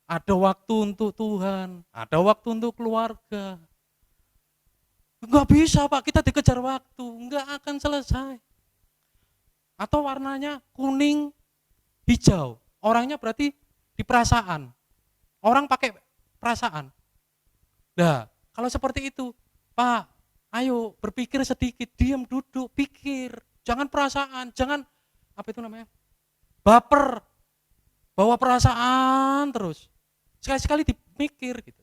Ada waktu untuk Tuhan, ada waktu untuk keluarga. Enggak bisa Pak, kita dikejar waktu, enggak akan selesai. Atau warnanya kuning, hijau, orangnya berarti di perasaan. Orang pakai perasaan. Nah, kalau seperti itu, Pak, ayo berpikir sedikit, diam duduk, pikir. Jangan perasaan, jangan apa itu namanya? Baper. Bawa perasaan terus. Sekali-sekali dipikir gitu.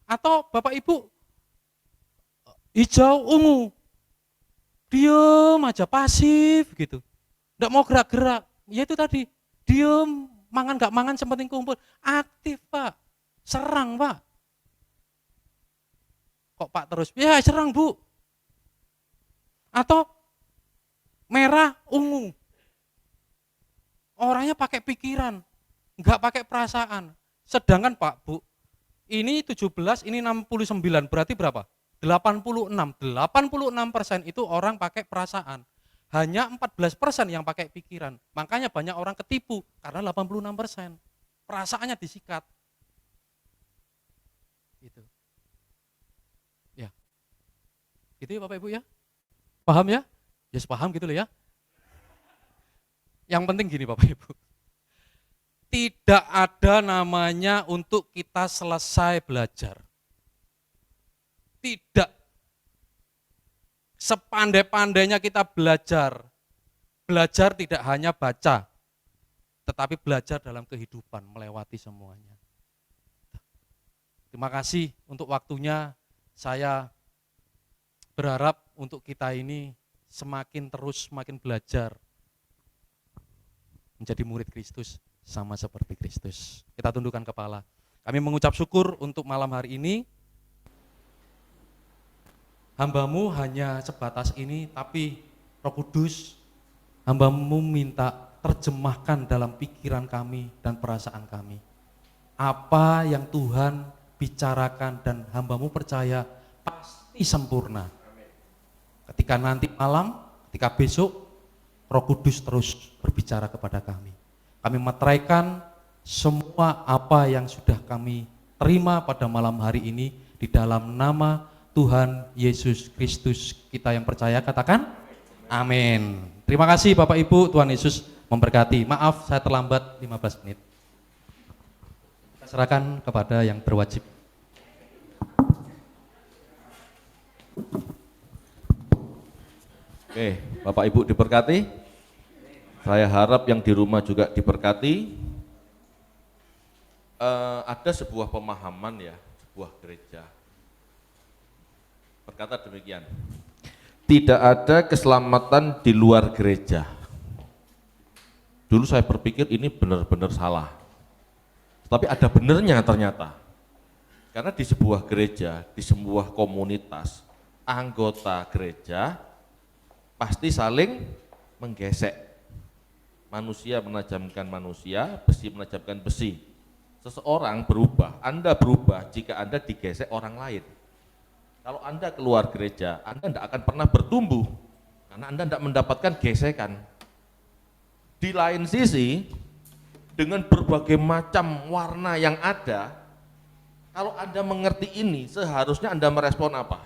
Atau Bapak Ibu hijau, ungu. Diam aja, pasif gitu. Enggak mau gerak-gerak. Ya itu tadi, diam, mangan enggak mangan sepenting kumpul. Aktif, Pak. Serang, Pak. Kok Pak terus? Ya, serang, Bu. Atau merah, ungu. Orangnya pakai pikiran, enggak pakai perasaan. Sedangkan Pak, Bu, ini 17, ini 69, berarti berapa? 86. 86% itu orang pakai perasaan. Hanya 14% yang pakai pikiran. Makanya banyak orang ketipu karena 86%. Perasaannya disikat. Gitu. Ya. Gitu ya Bapak Ibu ya? Paham ya? Ya paham gitu loh ya. Yang penting gini Bapak Ibu. Tidak ada namanya untuk kita selesai belajar. Tidak. Sepandai-pandainya kita belajar. Belajar tidak hanya baca, tetapi belajar dalam kehidupan, melewati semuanya. Terima kasih untuk waktunya. Saya berharap untuk kita ini semakin belajar menjadi murid Kristus sama seperti Kristus. Kita tundukkan kepala. Kami mengucap syukur untuk malam hari ini. Hamba-Mu hanya sebatas ini, tapi Roh Kudus, hamba-Mu minta terjemahkan dalam pikiran kami dan perasaan kami. Apa yang Tuhan bicarakan dan hamba-Mu percaya pasti sempurna. Ketika nanti malam, ketika besok, Roh Kudus terus berbicara kepada kami. Kami meteraikan semua apa yang sudah kami terima pada malam hari ini di dalam nama Tuhan Yesus Kristus kita yang percaya, katakan amin. Terima kasih Bapak Ibu, Tuhan Yesus memberkati. Maaf saya terlambat 15 menit. Kita serahkan kepada yang berwajib. Oke, Bapak Ibu diberkati. Saya harap yang di rumah juga diberkati. Ada sebuah pemahaman ya, sebuah gereja berkata demikian. tidak ada keselamatan di luar gereja. Dulu saya berpikir ini benar-benar salah. Tapi ada benernya ternyata. Karena di sebuah gereja, di sebuah komunitas, anggota gereja pasti saling menggesek. Manusia menajamkan manusia, besi menajamkan besi. Seseorang berubah, Anda berubah jika Anda digesek orang lain. Kalau Anda keluar gereja, Anda tidak akan pernah bertumbuh, karena Anda tidak mendapatkan gesekan. Di lain sisi, dengan berbagai macam warna yang ada, kalau Anda mengerti ini, seharusnya Anda merespon apa?